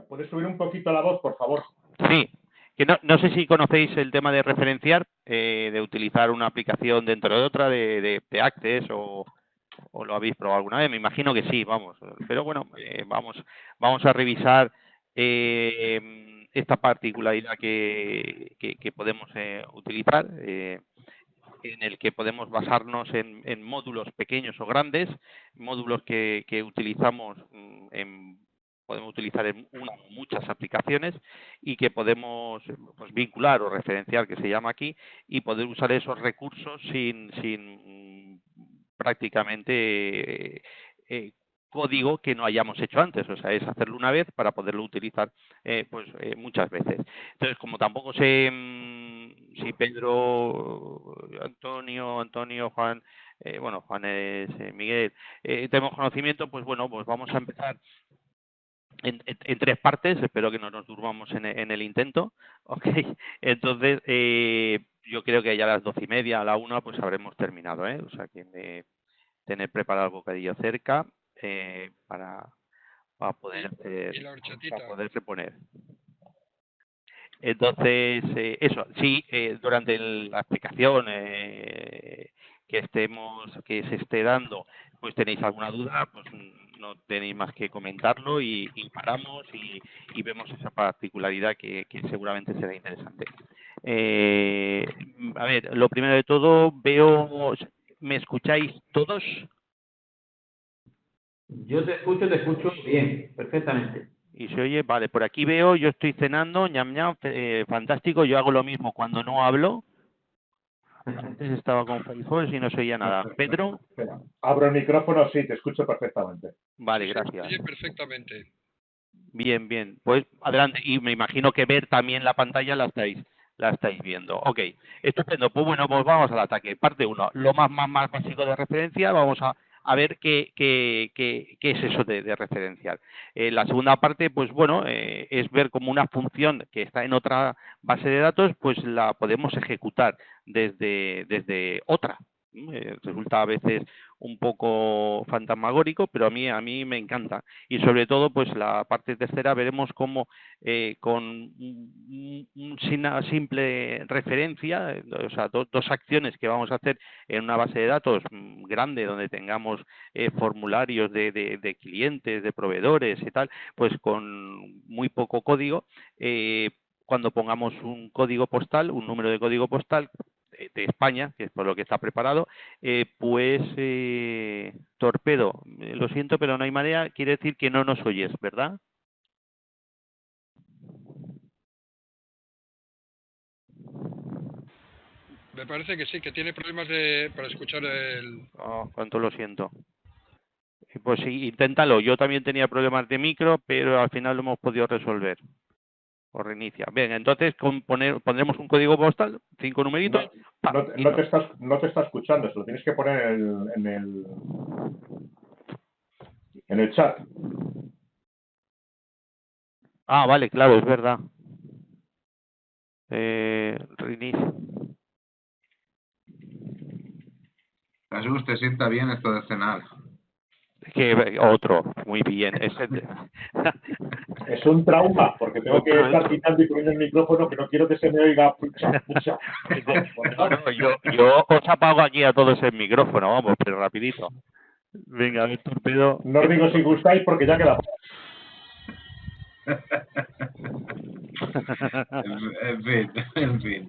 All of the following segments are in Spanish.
¿Puedes subir un poquito la voz, por favor? Sí, que no sé si conocéis el tema de referenciar, de utilizar una aplicación dentro de otra, de Access, o lo habéis probado alguna vez. Me imagino que sí, vamos. Pero bueno, vamos a revisar esta particularidad que podemos utilizar, en el que podemos basarnos en módulos pequeños o grandes, módulos que utilizamos podemos utilizar en una o muchas aplicaciones, y que podemos pues vincular o referenciar, que se llama aquí, y poder usar esos recursos sin prácticamente código que no hayamos hecho antes. O sea, es hacerlo una vez para poderlo utilizar muchas veces. Entonces, como tampoco sé si Pedro, Antonio, Juan, Juan es Miguel, tenemos conocimiento, pues bueno, pues vamos a empezar en tres partes. Espero que no nos durmamos en el intento. Ok, entonces yo creo que ya a las 12:30, a la 1, pues habremos terminado, o sea que tener preparado el bocadillo cerca para poder y la horchatita. para poder reponer. Entonces, eso, sí, durante la explicación que se esté dando, pues tenéis alguna duda, pues no tenéis más que comentarlo, y paramos y vemos esa particularidad que seguramente será interesante. A ver, lo primero de todo, ¿me escucháis todos? Yo te escucho bien, perfectamente. Y se oye, vale, por aquí veo, yo estoy cenando, ñam ñam, fantástico, yo hago lo mismo cuando no hablo. Antes estaba con Firefox y no se oía nada. Pedro. Espera, abro el micrófono, sí, te escucho perfectamente. Vale, gracias. Sí, perfectamente. Bien, pues adelante. Y me imagino que ver también la pantalla la estáis viendo. Ok, estupendo. Pues bueno, pues vamos al ataque. Parte 1, lo más básico de referencia. Vamos a ver qué es eso de referenciar. La segunda parte, pues bueno, es ver cómo una función que está en otra base de datos, pues la podemos ejecutar desde otra. Resulta a veces un poco fantasmagórico, pero a mí me encanta. Y sobre todo, pues la parte tercera, veremos cómo con una simple referencia, o sea, dos acciones que vamos a hacer en una base de datos grande, donde tengamos formularios de clientes, de proveedores y tal, pues con muy poco código, cuando pongamos un código postal, un número de código postal de España, que es por lo que está preparado, Torpedo, lo siento, pero no hay manera, quiere decir que no nos oyes, ¿verdad? Me parece que sí, que tiene problemas para escuchar el... Oh, cuánto lo siento. Pues sí, inténtalo. Yo también tenía problemas de micro, pero al final lo hemos podido resolver. O reinicia. Bien, entonces pondremos un código postal, 5 numeritos. No te está escuchando, se lo tienes que poner en el chat. Ah, vale, claro, es verdad. Reinicia. Jesús, ¿te sienta bien esto de cenar? Que otro, muy bien. Es un trauma, porque tengo que estar quitando y poniendo el micrófono, que no quiero que se me oiga pucha. No, yo os apago aquí a todos el micrófono, vamos, pero rapidito. Venga, a ver, Torpedo. No os digo si gustáis, porque ya queda. En fin.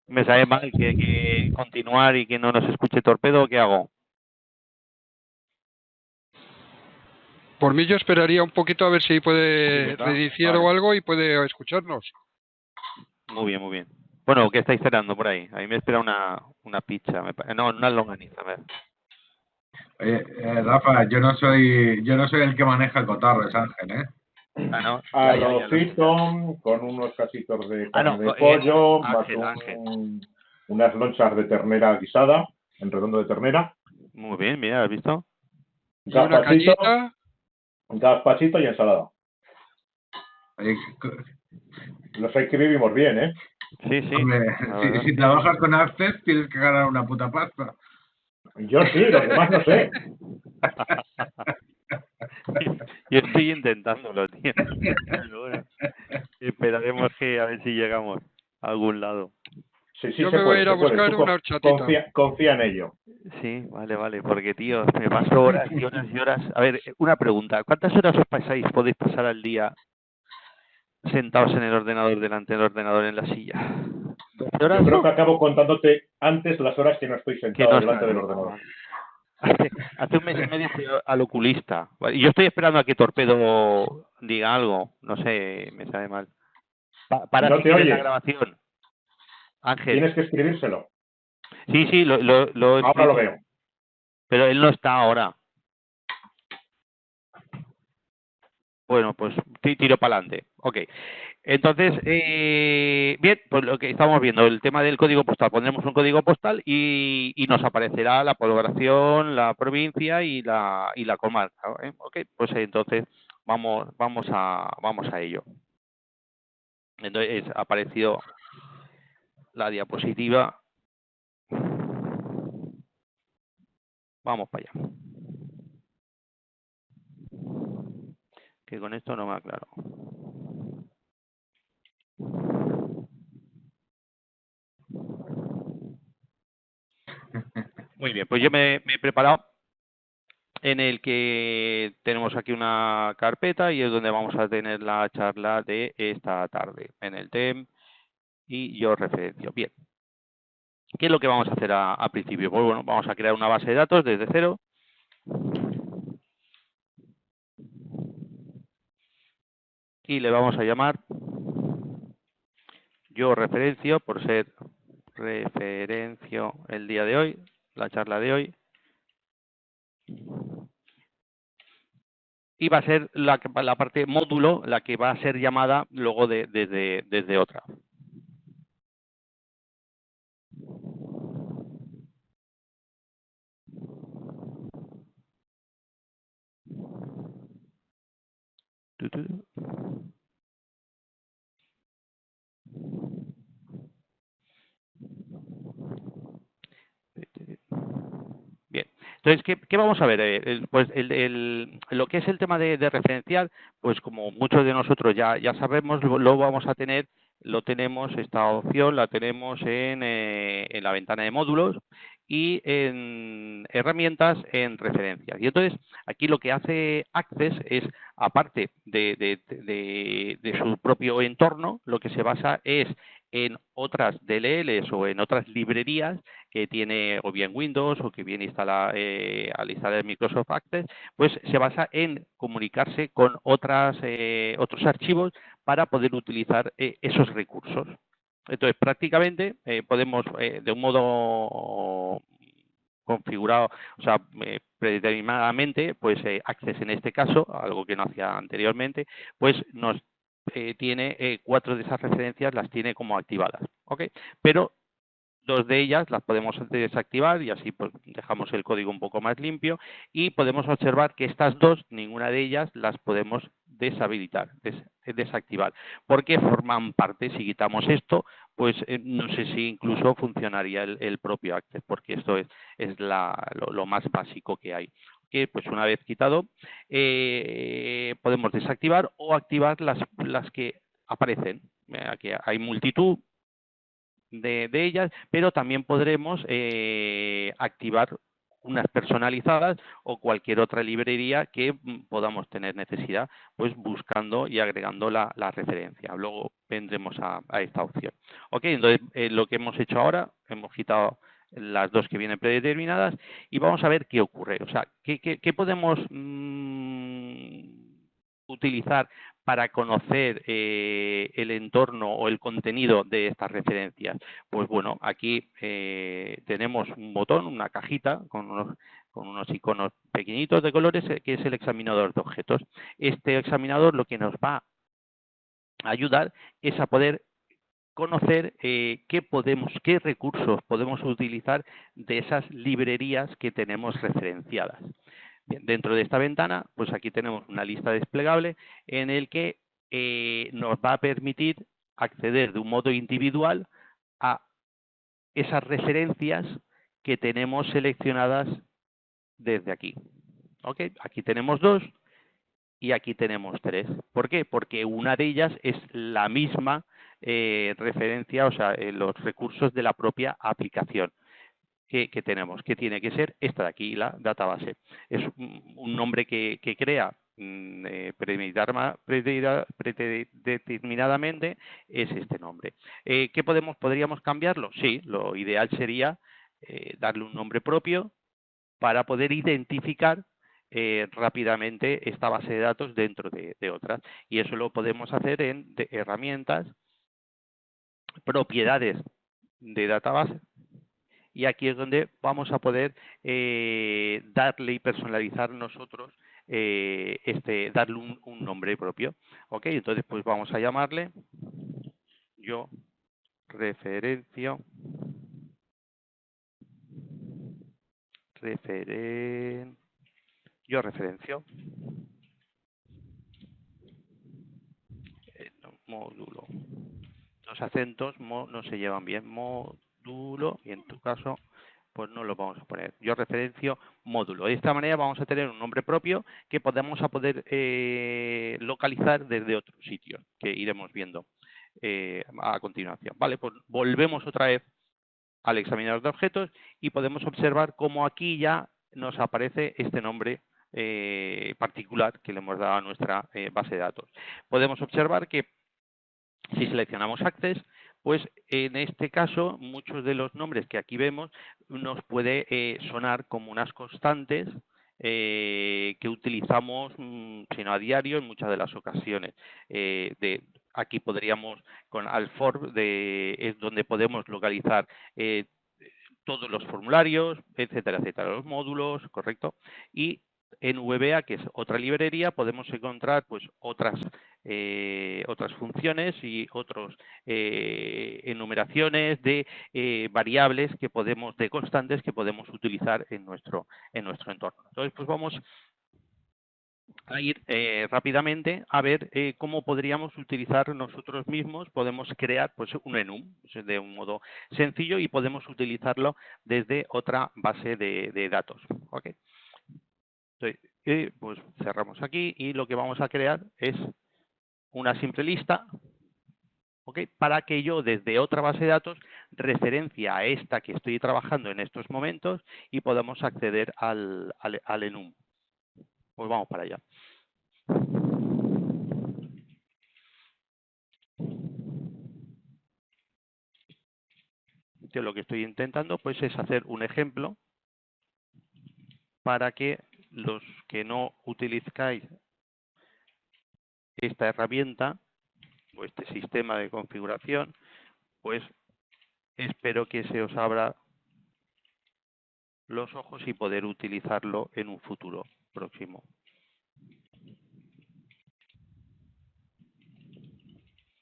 Me sabe mal que continuar y que no nos escuche Torpedo. ¿Qué hago? Por mí yo esperaría un poquito a ver si puede Sí, reiniciar o algo y puede escucharnos. Muy bien. Bueno, ¿qué estáis cenando por ahí? A mí me espera una pizza. No, una longaniza. A ver. Oye, Rafa, yo no soy el que maneja el cotarro, es Ángel, ¿eh? Ah, no. Arrocito con unos casitos de carne de pollo, Ángel, más unas lonchas de ternera guisada, en redondo de ternera. Muy bien, mira, ¿has visto? Gazpachito y ensalada. Oye, Los hay que vivimos bien, ¿eh? Sí. Hombre, si trabajas con Access tienes que ganar una puta pasta. Yo sí, los demás no sé. Yo estoy intentándolo, tío. Pero bueno, esperaremos que a ver si llegamos a algún lado. Sí, Yo se me voy puede, a ir a se puede. buscar Tú una horchatita. confía en ello. Sí, vale, porque tío, me paso horas y horas y horas. A ver, una pregunta, ¿cuántas horas os pasáis, podéis pasar al día sentados en el ordenador, delante del ordenador en la silla? ¿12 horas? Yo creo que acabo contándote antes las horas que no estoy Que sentado no delante estás, del ¿no? ordenador. Vale. Hace un mes y medio fui al oculista. Vale, y yo estoy esperando a que Torpedo diga algo. No sé, me sabe mal. Para No te seguir en la oye. grabación, Ángel. Tienes que escribírselo. Sí, lo he Ahora lo escrito. veo. Pero él no está ahora. Bueno, pues tiro para adelante. Ok. Entonces, bien, pues lo que estamos viendo, el tema del código postal. Pondremos un código postal y nos aparecerá la población, la provincia y la comarca. Ok, pues entonces vamos a ello. Entonces ha aparecido la diapositiva. Vamos para allá. Que con esto no me aclaro. Muy bien, pues yo me he preparado en el que tenemos aquí una carpeta y es donde vamos a tener la charla de esta tarde, en el TEM y yo referencio. Bien, ¿qué es lo que vamos a hacer a principio? Pues bueno, vamos a crear una base de datos desde cero. Y le vamos a llamar yo referencio, por ser referencio el día de hoy, la charla de hoy. Y va a ser la parte módulo la que va a ser llamada luego desde otra. Bien, entonces, ¿qué vamos a ver? Pues lo que es el tema de referencial, pues como muchos de nosotros ya sabemos, lo vamos a tener, lo tenemos, esta opción la tenemos en la ventana de módulos y en herramientas en referencias. Y entonces, aquí lo que hace Access es, aparte de su propio entorno, lo que se basa es en otras DLLs o en otras librerías que tiene o bien Windows o que viene al instalar Microsoft Access, pues se basa en comunicarse con otros archivos para poder utilizar esos recursos. Entonces, prácticamente podemos, de un modo configurado, o sea, predeterminadamente, pues Access en este caso, algo que no hacía anteriormente, pues nos tiene 4 de esas referencias, las tiene como activadas, ¿ok? Pero 2 de ellas las podemos desactivar y así pues dejamos el código un poco más limpio y podemos observar que estas 2, ninguna de ellas las podemos deshabilitar, desactivar, porque forman parte, si quitamos esto, pues no sé si incluso funcionaría el propio Access, porque esto es lo más básico que hay. Que pues una vez quitado podemos desactivar o activar las que aparecen. Aquí hay multitud de ellas, pero también podremos activar unas personalizadas o cualquier otra librería que podamos tener necesidad, pues buscando y agregando la referencia. Luego vendremos a esta opción. Ok, entonces lo que hemos hecho ahora, hemos quitado las 2 que vienen predeterminadas y vamos a ver qué ocurre. O sea, ¿qué podemos utilizar para conocer el entorno o el contenido de estas referencias? Pues bueno, aquí tenemos un botón, una cajita con unos iconos pequeñitos de colores que es el examinador de objetos. Este examinador lo que nos va a ayudar es a poder conocer qué recursos podemos utilizar de esas librerías que tenemos referenciadas. Bien, dentro de esta ventana, pues aquí tenemos una lista desplegable en el que nos va a permitir acceder de un modo individual a esas referencias que tenemos seleccionadas desde aquí. ¿Ok? Aquí tenemos 2 y aquí tenemos 3. ¿Por qué? Porque una de ellas es la misma referencia, o sea, los recursos de la propia aplicación que tenemos, que tiene que ser esta de aquí, la database. Es un nombre que crea predeterminadamente, es este nombre. ¿Qué podríamos cambiarlo? Sí, lo ideal sería darle un nombre propio para poder identificar rápidamente esta base de datos dentro de otras. Y eso lo podemos hacer en herramientas, propiedades de database. Y aquí es donde vamos a poder darle y personalizar nosotros, darle un nombre propio. ¿Ok? Entonces, pues vamos a llamarle yo referencio módulo. Los acentos no se llevan bien. Módulo, y en tu caso pues no lo vamos a poner. Yo referencio módulo. De esta manera vamos a tener un nombre propio que podemos poder localizar desde otros sitios que iremos viendo a continuación. Vale, pues volvemos otra vez al examinador de objetos y podemos observar cómo aquí ya nos aparece este nombre particular que le hemos dado a nuestra base de datos. Podemos observar que si seleccionamos Access, pues en este caso muchos de los nombres que aquí vemos nos puede sonar como unas constantes que utilizamos, si no a diario, en muchas de las ocasiones. Aquí podríamos, con Alform, es donde podemos localizar todos los formularios, etcétera, etcétera, los módulos, correcto. Y en VBA, que es otra librería, podemos encontrar pues otras funciones y otras enumeraciones de variables que podemos, de constantes que podemos utilizar en nuestro entorno. Entonces, pues vamos a ir rápidamente a ver cómo podríamos utilizar nosotros mismos. Podemos crear pues un enum de un modo sencillo y podemos utilizarlo desde otra base de datos. ¿Okay? Entonces, pues cerramos aquí y lo que vamos a crear es una simple lista, ¿okay? Para que yo desde otra base de datos referencia a esta que estoy trabajando en estos momentos y podamos acceder al enum. Pues vamos para allá. Yo lo que estoy intentando pues es hacer un ejemplo para que los que no utilizáis esta herramienta o este sistema de configuración, pues espero que se os abra los ojos y poder utilizarlo en un futuro próximo.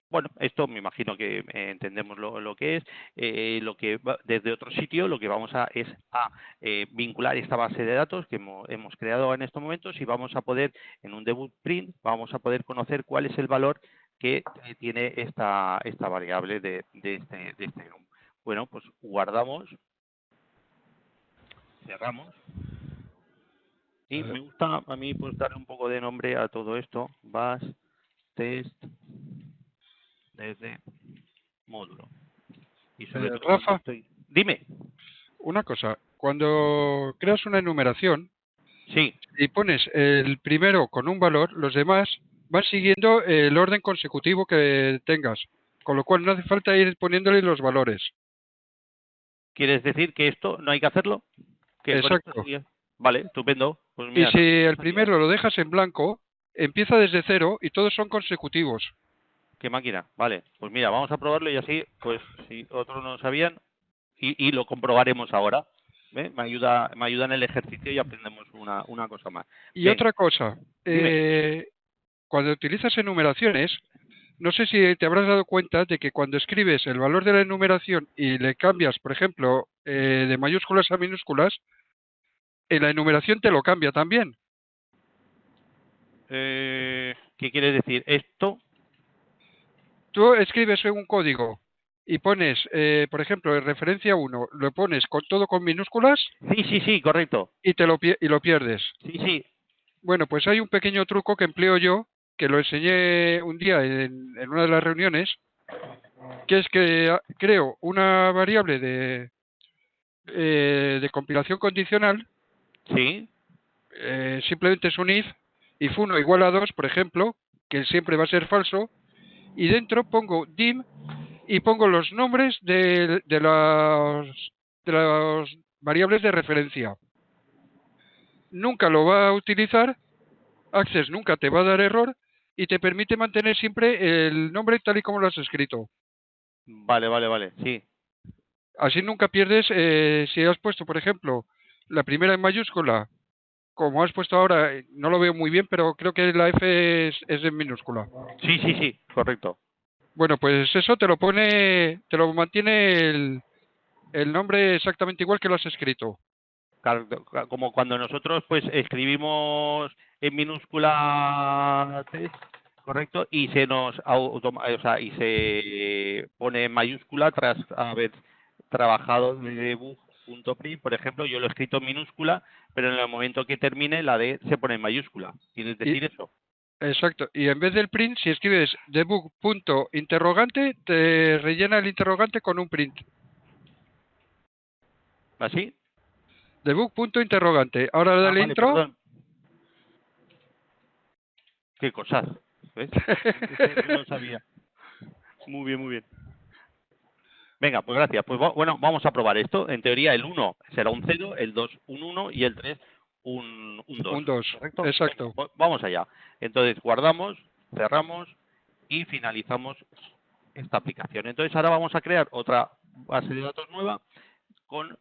Bueno, esto me imagino que entendemos lo que es. Desde otro sitio lo que vamos es a vincular esta base de datos que hemos creado en estos momentos y vamos a poder, en un debug print, vamos a poder conocer cuál es el valor que tiene esta variable de este enum. Bueno, pues guardamos, cerramos. Y me gusta a mí pues darle un poco de nombre a todo esto. Bash test desde módulo. Y sobre todo Rafa, dime. Una cosa, cuando creas una enumeración Sí. y pones el primero con un valor, los demás van siguiendo el orden consecutivo que tengas, con lo cual no hace falta ir poniéndole los valores. ¿Quieres decir que esto no hay que hacerlo? ¿Que exacto. Vale, estupendo. Pues mira, y si el primero lo dejas en blanco, empieza desde cero y todos son consecutivos. ¿Qué máquina? Vale, pues mira, vamos a probarlo y así, pues si otros no lo sabían, y lo comprobaremos ahora. ¿Ve? Me ayuda en el ejercicio y aprendemos una cosa más. Y otra cosa, cuando utilizas enumeraciones, no sé si te habrás dado cuenta de que cuando escribes el valor de la enumeración y le cambias, por ejemplo, de mayúsculas a minúsculas, en la enumeración te lo cambia también. ¿Qué quiere decir esto? Tú escribes un código y pones, por ejemplo, en referencia 1, lo pones todo con minúsculas. Sí, correcto. Y lo pierdes. Sí. Bueno, pues hay un pequeño truco que empleo yo, que lo enseñé un día en una de las reuniones, que es que creo una variable de compilación condicional, Sí, simplemente es un if 1 igual a 2, por ejemplo, que siempre va a ser falso, y dentro pongo dim y pongo los nombres de las variables de referencia. Nunca lo va a utilizar, Access nunca te va a dar error y te permite mantener siempre el nombre tal y como lo has escrito. vale, sí. Así nunca pierdes, si has puesto, por ejemplo, la primera en mayúscula, como has puesto ahora, no lo veo muy bien, pero creo que la F es en minúscula. Sí, correcto. Bueno, pues eso te lo mantiene el nombre exactamente igual que lo has escrito. Claro, como cuando nosotros pues escribimos en minúscula test, correcto, y se nos o sea, y se pone en mayúscula tras haber trabajado de debug.print, por ejemplo, yo lo he escrito en minúscula, pero en el momento que termine la D se pone en mayúscula. ¿Quieres Y, decir eso? exacto. Y en vez del print, si escribes debug.interrogante, te rellena el interrogante con un print. ¿Así? Debug.interrogante. Ahora dale Vale, intro. perdón. Qué cosas, ¿ves? No lo sabía. Muy bien, muy bien. Venga, pues gracias. Pues bueno, vamos a probar esto. En teoría el 1 será un 0, el 2 un 1 y el 3 un 2. Un 2. ¿Correcto? Venga, Exacto. pues vamos allá. Entonces guardamos, cerramos y finalizamos esta aplicación. Entonces ahora vamos a crear otra base de datos nueva con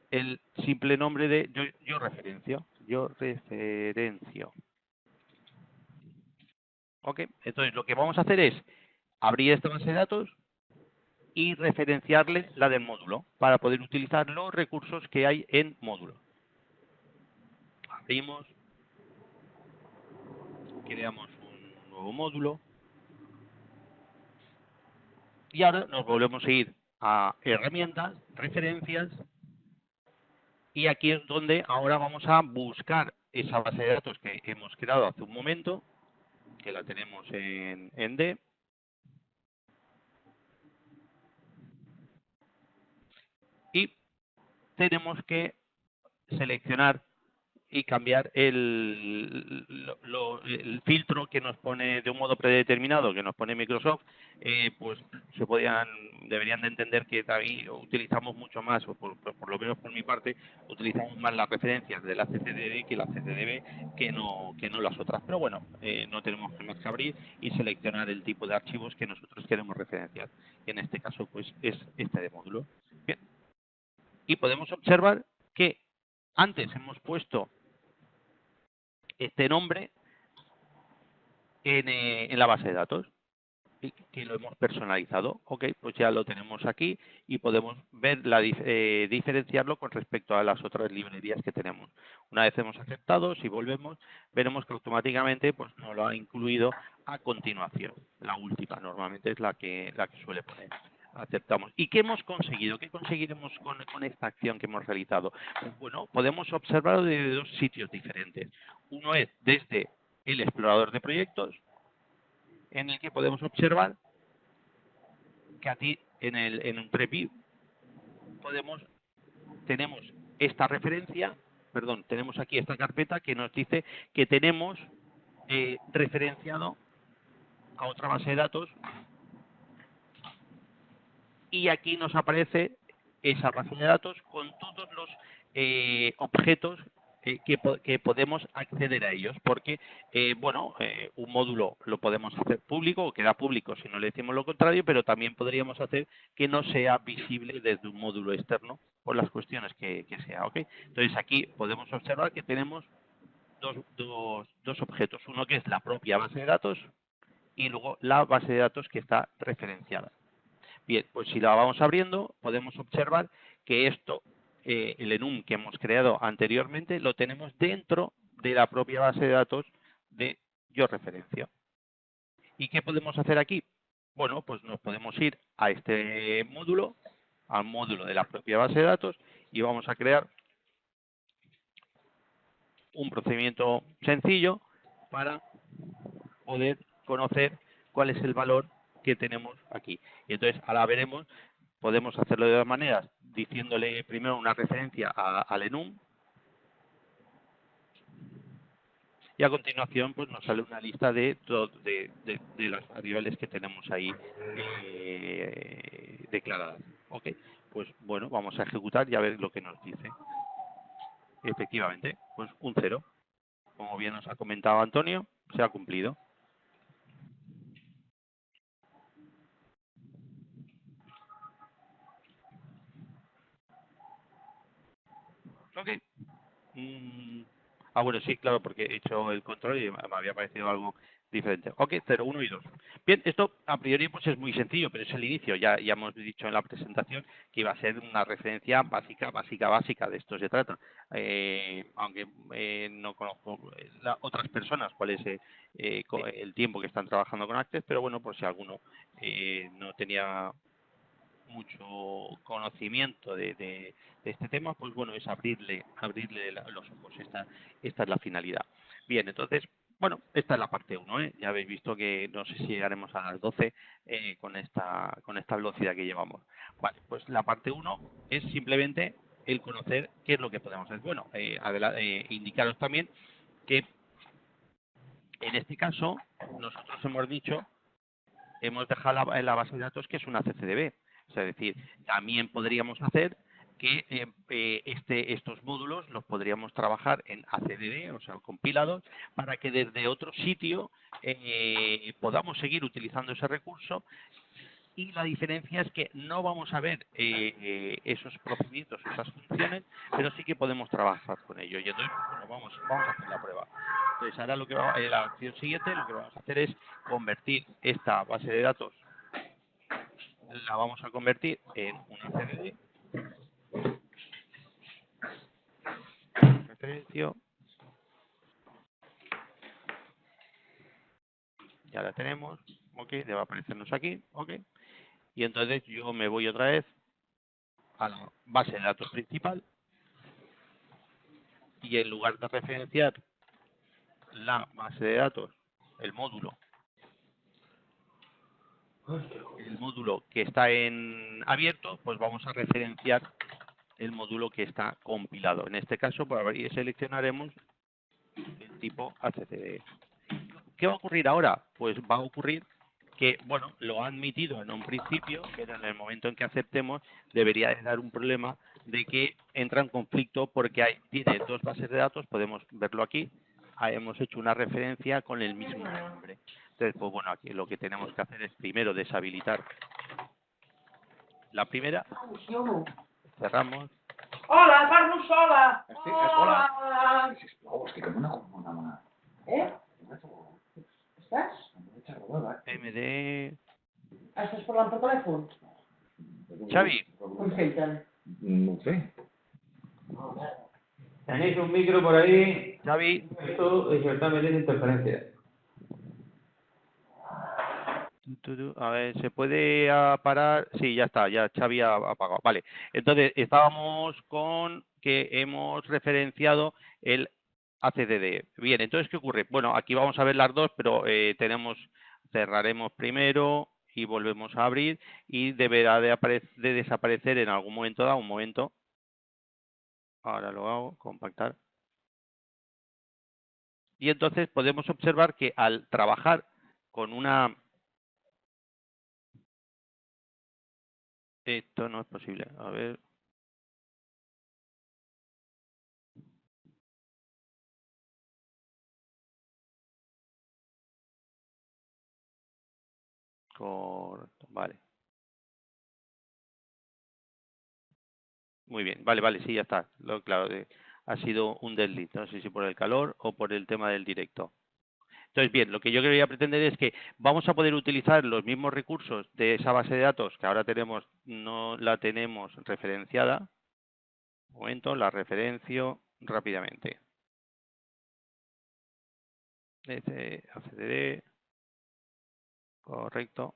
el simple nombre de yo referencio. Yo referencio. ¿Ok? Entonces lo que vamos a hacer es abrir esta base de datos y referenciarle la del módulo para poder utilizar los recursos que hay en módulo. Abrimos, creamos un nuevo módulo y ahora nos volvemos a ir a herramientas, referencias y aquí es donde ahora vamos a buscar esa base de datos que hemos creado hace un momento, que la tenemos en D. Y tenemos que seleccionar y cambiar el filtro que nos pone de un modo predeterminado, que nos pone Microsoft, pues deberían de entender que ahí utilizamos mucho más, o por lo menos por mi parte, utilizamos más las referencias de la CCDB que la CCDB que no las otras. Pero bueno, no tenemos más que abrir y seleccionar el tipo de archivos que nosotros queremos referenciar. En este caso, pues es este de módulo. Bien. Y podemos observar que antes hemos puesto este nombre en la base de datos y que lo hemos personalizado. Ok, pues ya lo tenemos aquí y podemos ver diferenciarlo con respecto a las otras librerías que tenemos. Una vez hemos aceptado, si volvemos, veremos que automáticamente pues nos lo ha incluido a continuación. La última normalmente es la que suele poner. Aceptamos. ¿Y qué hemos conseguido? ¿Qué conseguiremos con esta acción que hemos realizado? Pues bueno, podemos observarlo desde dos sitios diferentes. Uno es desde el explorador de proyectos, en el que podemos observar que aquí en un preview tenemos esta referencia, perdón, tenemos aquí esta carpeta que nos dice que tenemos referenciado a otra base de datos y aquí nos aparece esa base de datos con todos los objetos que podemos acceder a ellos, porque un módulo lo podemos hacer público o queda público si no le decimos lo contrario, pero también podríamos hacer que no sea visible desde un módulo externo por las cuestiones que sea, ¿ok? Entonces aquí podemos observar que tenemos dos objetos, uno que es la propia base de datos y luego la base de datos que está referenciada. Bien, pues si la vamos abriendo, podemos observar que el enum que hemos creado anteriormente, lo tenemos dentro de la propia base de datos de yo referencio. ¿Y qué podemos hacer aquí? Bueno, pues nos podemos ir a este módulo, al módulo de la propia base de datos, y vamos a crear un procedimiento sencillo para poder conocer cuál es el valor que tenemos aquí. Y entonces ahora veremos, podemos hacerlo de dos maneras, diciéndole primero una referencia al enum, y a continuación pues nos sale una lista de las variables que tenemos ahí declaradas. Ok, pues bueno, vamos a ejecutar y a ver lo que nos dice. Efectivamente, pues un 0. Como bien nos ha comentado Antonio, se ha cumplido. Ok. Bueno, sí, claro, porque he hecho el control y me había parecido algo diferente. Ok, 0, 1 y 2. Bien, esto a priori pues es muy sencillo, pero es el inicio. Ya hemos dicho en la presentación que iba a ser una referencia básica. De esto se trata. Aunque no conozco otras personas cuál es el tiempo que están trabajando con Access, pero bueno, por si alguno no tenía mucho conocimiento de este tema, pues bueno, es abrirle los ojos. Esta es la finalidad. Bien, entonces, bueno, esta es la parte 1, Ya habéis visto que no sé si llegaremos a las 12 con esta velocidad que llevamos. Vale, pues la parte 1 es simplemente el conocer qué es lo que podemos hacer. Bueno, indicaros también que en este caso nosotros hemos dejado en la base de datos que es una CCDB. Es decir, también podríamos hacer que estos módulos los podríamos trabajar en ACDD, o sea, compilados, para que desde otro sitio podamos seguir utilizando ese recurso. Y la diferencia es que no vamos a ver esos procedimientos, esas funciones, pero sí que podemos trabajar con ello. Y entonces, bueno, vamos a hacer la prueba. Entonces, ahora la acción siguiente, lo que vamos a hacer es convertir esta base de datos, la vamos a convertir en una CDD. Referencio. Ya la tenemos. Ok, debe aparecernos aquí. Ok. Y entonces yo me voy otra vez a la base de datos principal. Y en lugar de referenciar la base de datos, el módulo que está en abierto, pues vamos a referenciar el módulo que está compilado. En este caso, seleccionaremos el tipo HCD. ¿Qué va a ocurrir ahora? Pues va a ocurrir que, bueno, lo ha admitido en un principio, pero en el momento en que aceptemos debería de dar un problema de que entra en conflicto porque tiene dos bases de datos, podemos verlo aquí, hemos hecho una referencia con el mismo nombre. Entonces, pues bueno, aquí lo que tenemos que hacer es primero deshabilitar la primera, cerramos. Hola, parlo sola. Hola. Estic amb una mà. Estàs? MD... Estàs parlant per telèfon? Xavi. Com senten? No sé. Tenéis un micro por ahí. Xavi. Esto es ciertamente interferencia. A ver, ¿se puede parar? Sí, ya está, ya Xavi ha apagado. Vale, entonces estábamos con que hemos referenciado el ACDD. Bien, entonces, ¿qué ocurre? Bueno, aquí vamos a ver las dos, pero cerraremos primero y volvemos a abrir y deberá de desaparecer en algún momento dado. Un momento. Ahora lo hago, compactar. Y entonces podemos observar que al trabajar con una... Esto no es posible. A ver. Correcto, vale. Muy bien, vale, sí, ya está. Claro, ha sido un desliz, no sé si por el calor o por el tema del directo. Entonces, bien, lo que yo quería pretender es que vamos a poder utilizar los mismos recursos de esa base de datos que ahora no la tenemos referenciada. Un momento, la referencio rápidamente. ACDD, correcto.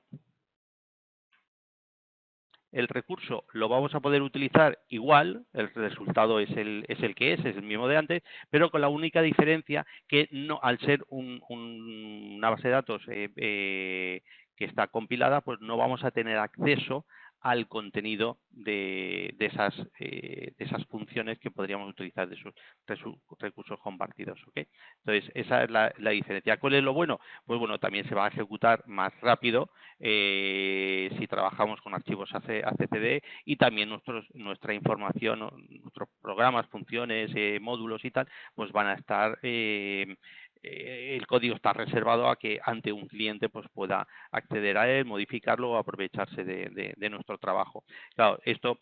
el recurso lo vamos a poder utilizar igual, el resultado es el que es el mismo de antes, pero con la única diferencia que no, al ser una base de datos que está compilada, pues no vamos a tener acceso al contenido de esas funciones que podríamos utilizar de esos recursos compartidos. ¿Okay? Entonces, esa es la diferencia. ¿Cuál es lo bueno? Pues bueno, también se va a ejecutar más rápido si trabajamos con archivos ACCD y también nuestra información, nuestros programas, funciones, módulos y tal, pues van a estar... el código está reservado a que ante un cliente pues pueda acceder a él, modificarlo o aprovecharse de nuestro trabajo. Claro, esto,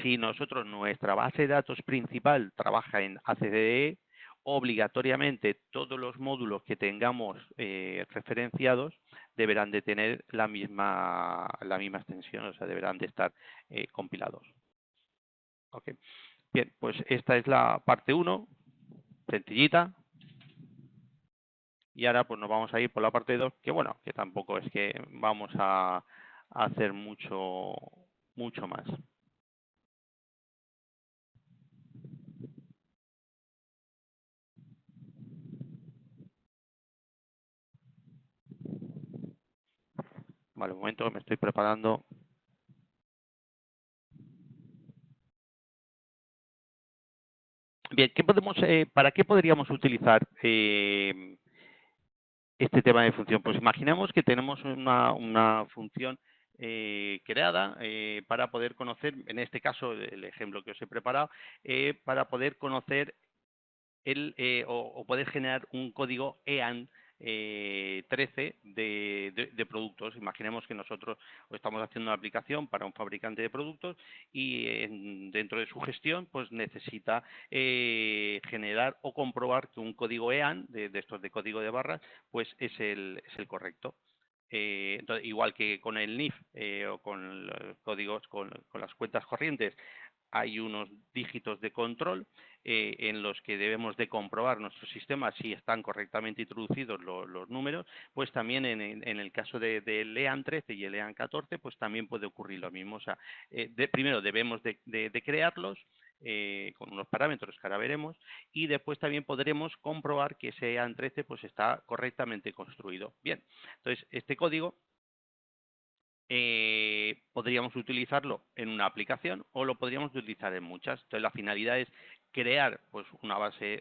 si nuestra base de datos principal trabaja en ACDE, obligatoriamente todos los módulos que tengamos referenciados deberán de tener la misma extensión, o sea, deberán de estar compilados. Okay. Bien, pues esta es la parte 1, sencillita. Y ahora pues nos vamos a ir por la parte 2, que bueno, que tampoco es que vamos a hacer mucho más. Vale, un momento, me estoy preparando. Bien, ¿para qué podríamos utilizar este tema de función? Pues imaginemos que tenemos una función creada para poder conocer, en este caso, el ejemplo que os he preparado, para poder conocer o poder generar un código EAN 13 de productos. Imaginemos que nosotros estamos haciendo una aplicación para un fabricante de productos y dentro de su gestión pues necesita generar o comprobar que un código EAN de estos de código de barras pues es el correcto. Entonces, igual que con el NIF o con los códigos, con las cuentas corrientes, hay unos dígitos de control en los que debemos de comprobar nuestro sistema si están correctamente introducidos los números, pues también en el caso del EAN 13 y el EAN 14, pues también puede ocurrir lo mismo. O sea, primero debemos de crearlos con unos parámetros que ahora veremos y después también podremos comprobar que ese EAN 13 pues está correctamente construido. Bien, entonces este código podríamos utilizarlo en una aplicación o lo podríamos utilizar en muchas. Entonces la finalidad es crear pues una base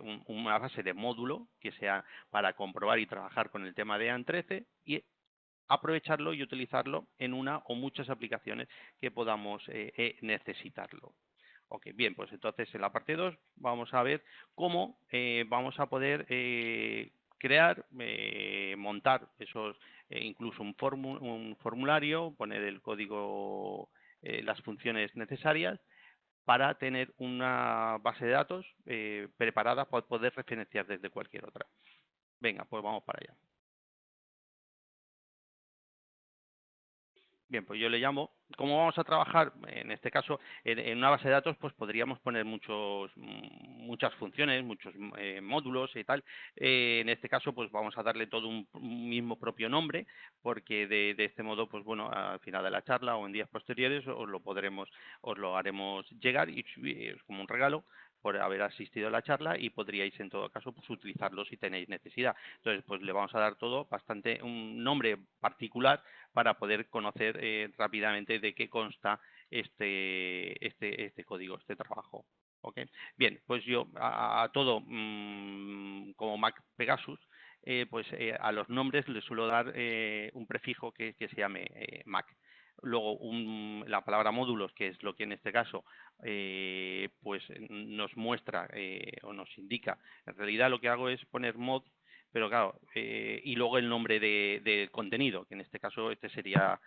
de módulo que sea para comprobar y trabajar con el tema de EAN 13 y aprovecharlo y utilizarlo en una o muchas aplicaciones que podamos necesitarlo. Ok, bien, pues entonces en la parte 2 vamos a ver cómo vamos a poder crear, montar esos, incluso un formulario, poner el código, las funciones necesarias para tener una base de datos preparada para poder referenciar desde cualquier otra. Venga, pues vamos para allá. Bien, pues yo le llamo. ¿Cómo vamos a trabajar? En este caso, en una base de datos, pues podríamos poner muchas funciones, muchos módulos y tal. En este caso, pues vamos a darle todo un mismo propio nombre, porque de este modo, pues bueno, al final de la charla o en días posteriores os lo haremos llegar y es como un regalo por haber asistido a la charla y podríais en todo caso pues utilizarlo si tenéis necesidad. Entonces, pues le vamos a dar todo un nombre particular para poder conocer rápidamente de qué consta este código, este trabajo. ¿Okay? Bien, pues yo a todo como Mac Pegasus, pues a los nombres les suelo dar un prefijo que se llame Mac. Luego la palabra módulos, que es lo que en este caso pues nos muestra o nos indica. En realidad lo que hago es poner mod, pero claro, y luego el nombre de contenido, que en este caso este sería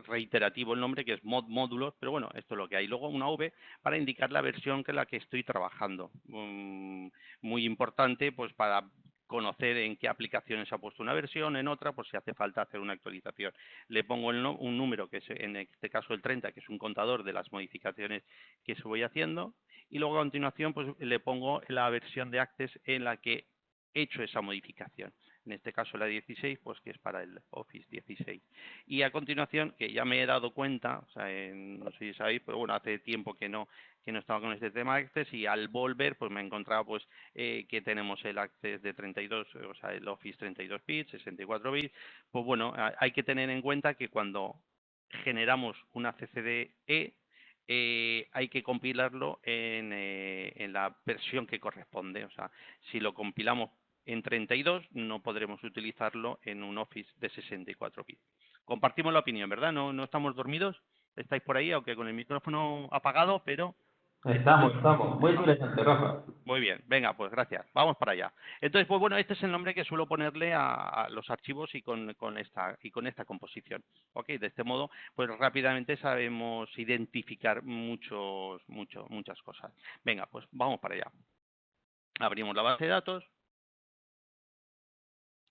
reiterativo el nombre, que es módulos, pero bueno, esto es lo que hay. Luego una V para indicar la versión que la que estoy trabajando. Muy importante pues para conocer en qué aplicaciones se ha puesto una versión, en otra, por si hace falta hacer una actualización. Le pongo un número, que es en este caso el 30, que es un contador de las modificaciones que se voy haciendo, y luego a continuación pues le pongo la versión de Access en la que he hecho esa modificación. en este caso la 16, pues que es para el Office 16. Y a continuación, que ya me he dado cuenta, o sea, no sé si sabéis, pero bueno, hace tiempo que no estaba con este tema de Access, y al volver pues me he encontrado pues que tenemos el Access de 32, o sea, el Office 32 bits, 64 bits. Pues bueno, hay que tener en cuenta que cuando generamos una CCDE, hay que compilarlo en la versión que corresponde. O sea, si lo compilamos en 32, no podremos utilizarlo en un Office de 64 bits. Compartimos la opinión, ¿verdad? ¿No estamos dormidos? ¿Estáis por ahí? Aunque con el micrófono apagado, pero... Estamos. Muy interesante, Rafa. Muy bien, venga, pues gracias. Vamos para allá. Entonces, pues bueno, este es el nombre que suelo ponerle a los archivos y con esta composición. ¿Ok? De este modo, pues rápidamente sabemos identificar muchas cosas. Venga, pues vamos para allá. Abrimos la base de datos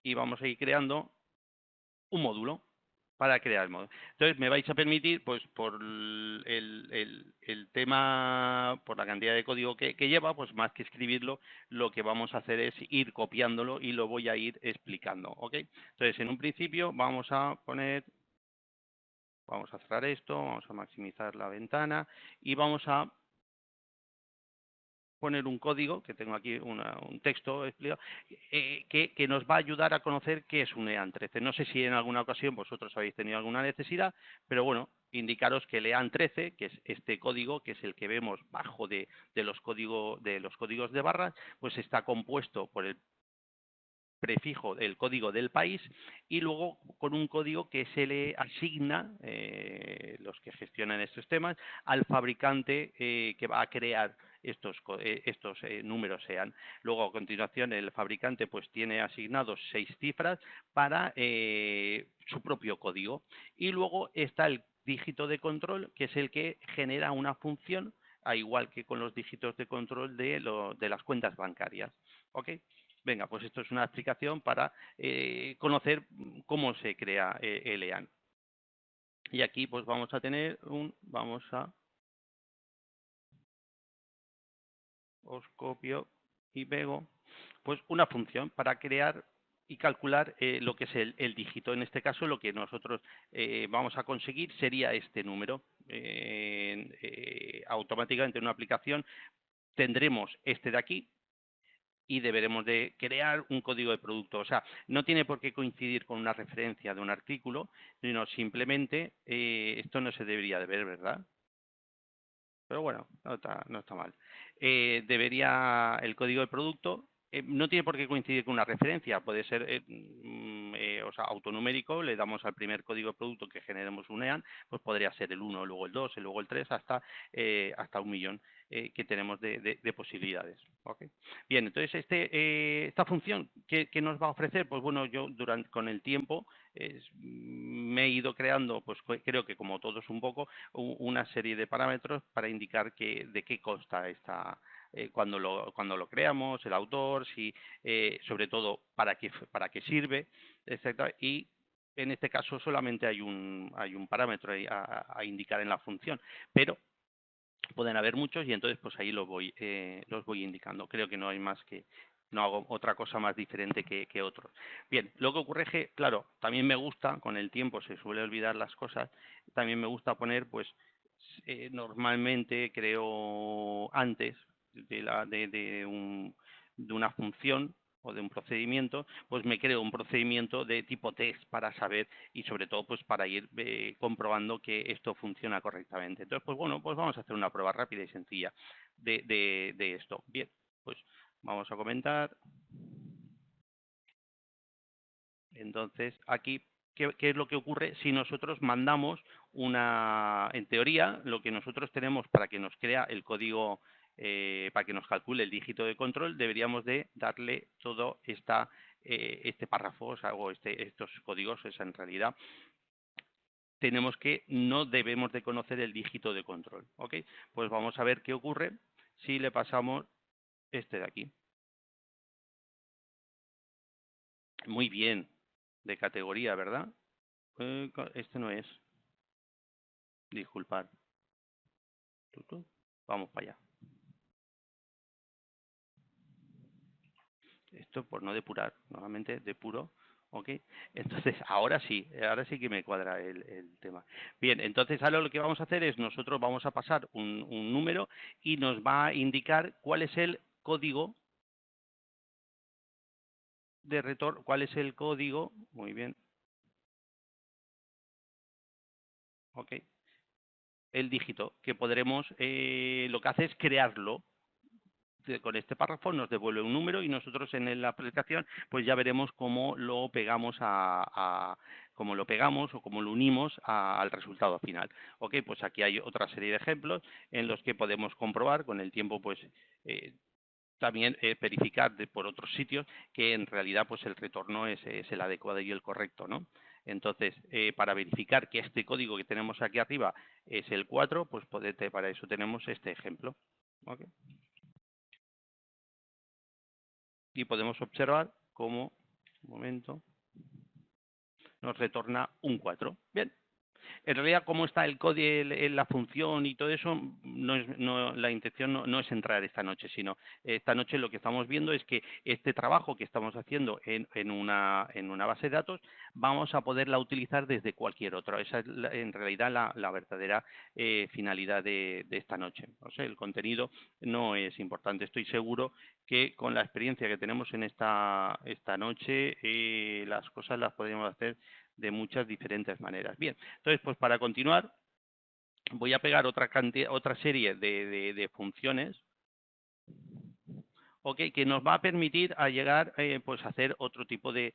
y vamos a ir creando un módulo para crear el módulo. Entonces, me vais a permitir, pues por el tema, por la cantidad de código que lleva, pues más que escribirlo, lo que vamos a hacer es ir copiándolo y lo voy a ir explicando, ¿ok? Entonces, en un principio vamos a cerrar esto, vamos a maximizar la ventana y vamos a poner un código, que tengo aquí un texto explicado, que nos va a ayudar a conocer qué es un EAN 13. No sé si en alguna ocasión vosotros habéis tenido alguna necesidad, pero bueno, indicaros que el EAN 13, que es este código, que es el que vemos bajo de los códigos de barras, pues está compuesto por el prefijo del código del país y luego con un código que se le asigna, los que gestionan estos temas, al fabricante que va a crear estos números EAN. Luego, a continuación, el fabricante pues tiene asignados 6 cifras para su propio código. Y luego está el dígito de control, que es el que genera una función, a igual que con los dígitos de control de las cuentas bancarias. ¿Ok? Venga, pues esto es una explicación para conocer cómo se crea el EAN. Y aquí pues vamos a tener os copio y pego, pues una función para crear y calcular lo que es el dígito. En este caso, lo que nosotros vamos a conseguir sería este número. Automáticamente en una aplicación tendremos este de aquí, y deberemos de crear un código de producto. O sea, no tiene por qué coincidir con una referencia de un artículo, sino simplemente, esto no se debería de ver, ¿verdad? Pero bueno, no está mal. Debería el código de producto, no tiene por qué coincidir con una referencia, puede ser o sea, autonumérico, le damos al primer código de producto que generemos un EAN, pues podría ser el 1, luego el 2, y luego el 3, hasta 1.000.000 que tenemos de posibilidades. ¿Okay? Bien, entonces esta función, ¿qué nos va a ofrecer? Pues bueno, yo con el tiempo me he ido creando, pues creo que como todos un poco, una serie de parámetros para indicar de qué consta cuando lo creamos, el autor, sobre todo para qué sirve, etcétera. Y en este caso solamente hay un parámetro a indicar en la función, pero pueden haber muchos y entonces pues ahí los voy indicando. Creo que no hay más no hago otra cosa más diferente que otros. Bien, lo que ocurre es que, claro, también me gusta, con el tiempo se suele olvidar las cosas, también me gusta poner, pues, normalmente creo antes de una función o de un procedimiento, pues me creo un procedimiento de tipo test para saber y sobre todo pues para ir comprobando que esto funciona correctamente. Entonces, pues bueno, pues vamos a hacer una prueba rápida y sencilla de esto. Bien, pues vamos a comentar. Entonces, aquí, ¿qué es lo que ocurre si nosotros mandamos en teoría, lo que nosotros tenemos para que nos crea el código, para que nos calcule el dígito de control, deberíamos de darle todo este párrafo, o sea, estos códigos, en realidad no debemos de conocer el dígito de control, ¿ok? Pues vamos a ver qué ocurre si le pasamos este de aquí. Muy bien, de categoría, ¿verdad? Este no es. Disculpad. Vamos para allá. Esto por no depurar. Normalmente depuro ¿Ok? Entonces, ahora sí que me cuadra el tema. Bien, entonces ahora lo que vamos a hacer es nosotros vamos a pasar un número y nos va a indicar cuál es el código de retorno, cuál es el código, muy bien, ok, el dígito, que podremos, lo que hace es crearlo. Con este párrafo nos devuelve un número y nosotros en la aplicación pues ya veremos cómo lo pegamos cómo lo pegamos o cómo lo unimos al resultado final. Ok, pues aquí hay otra serie de ejemplos en los que podemos comprobar con el tiempo pues también verificar por otros sitios que en realidad pues el retorno es el adecuado y el correcto, ¿no? Entonces, para verificar que este código que tenemos aquí arriba es el 4, pues para eso tenemos este ejemplo. ¿Okay? Y podemos observar cómo, un momento, nos retorna un 4. Bien. En realidad, cómo está el código, la función y todo eso, la intención no es entrar esta noche, sino esta noche lo que estamos viendo es que este trabajo que estamos haciendo en una base de datos, vamos a poderla utilizar desde cualquier otra. Esa es en realidad la verdadera finalidad de esta noche. O sea, el contenido no es importante. Estoy seguro que con la experiencia que tenemos en esta noche, las cosas las podemos hacer de muchas diferentes maneras. Bien, entonces, pues para continuar, voy a pegar otra serie de funciones, okay, que nos va a permitir a llegar pues a hacer otro tipo de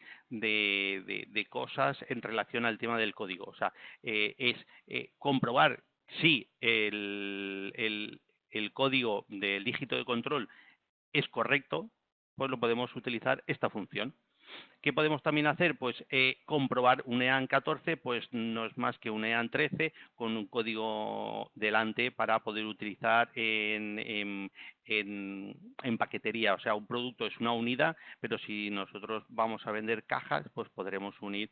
cosas en relación al tema del código. O sea, es comprobar si el código del dígito de control es correcto, pues lo podemos utilizar esta función. ¿Qué podemos también hacer? Pues comprobar un EAN 14, pues no es más que un EAN 13 con un código delante para poder utilizar en paquetería. O sea, un producto es una unidad, pero si nosotros vamos a vender cajas, pues podremos unir,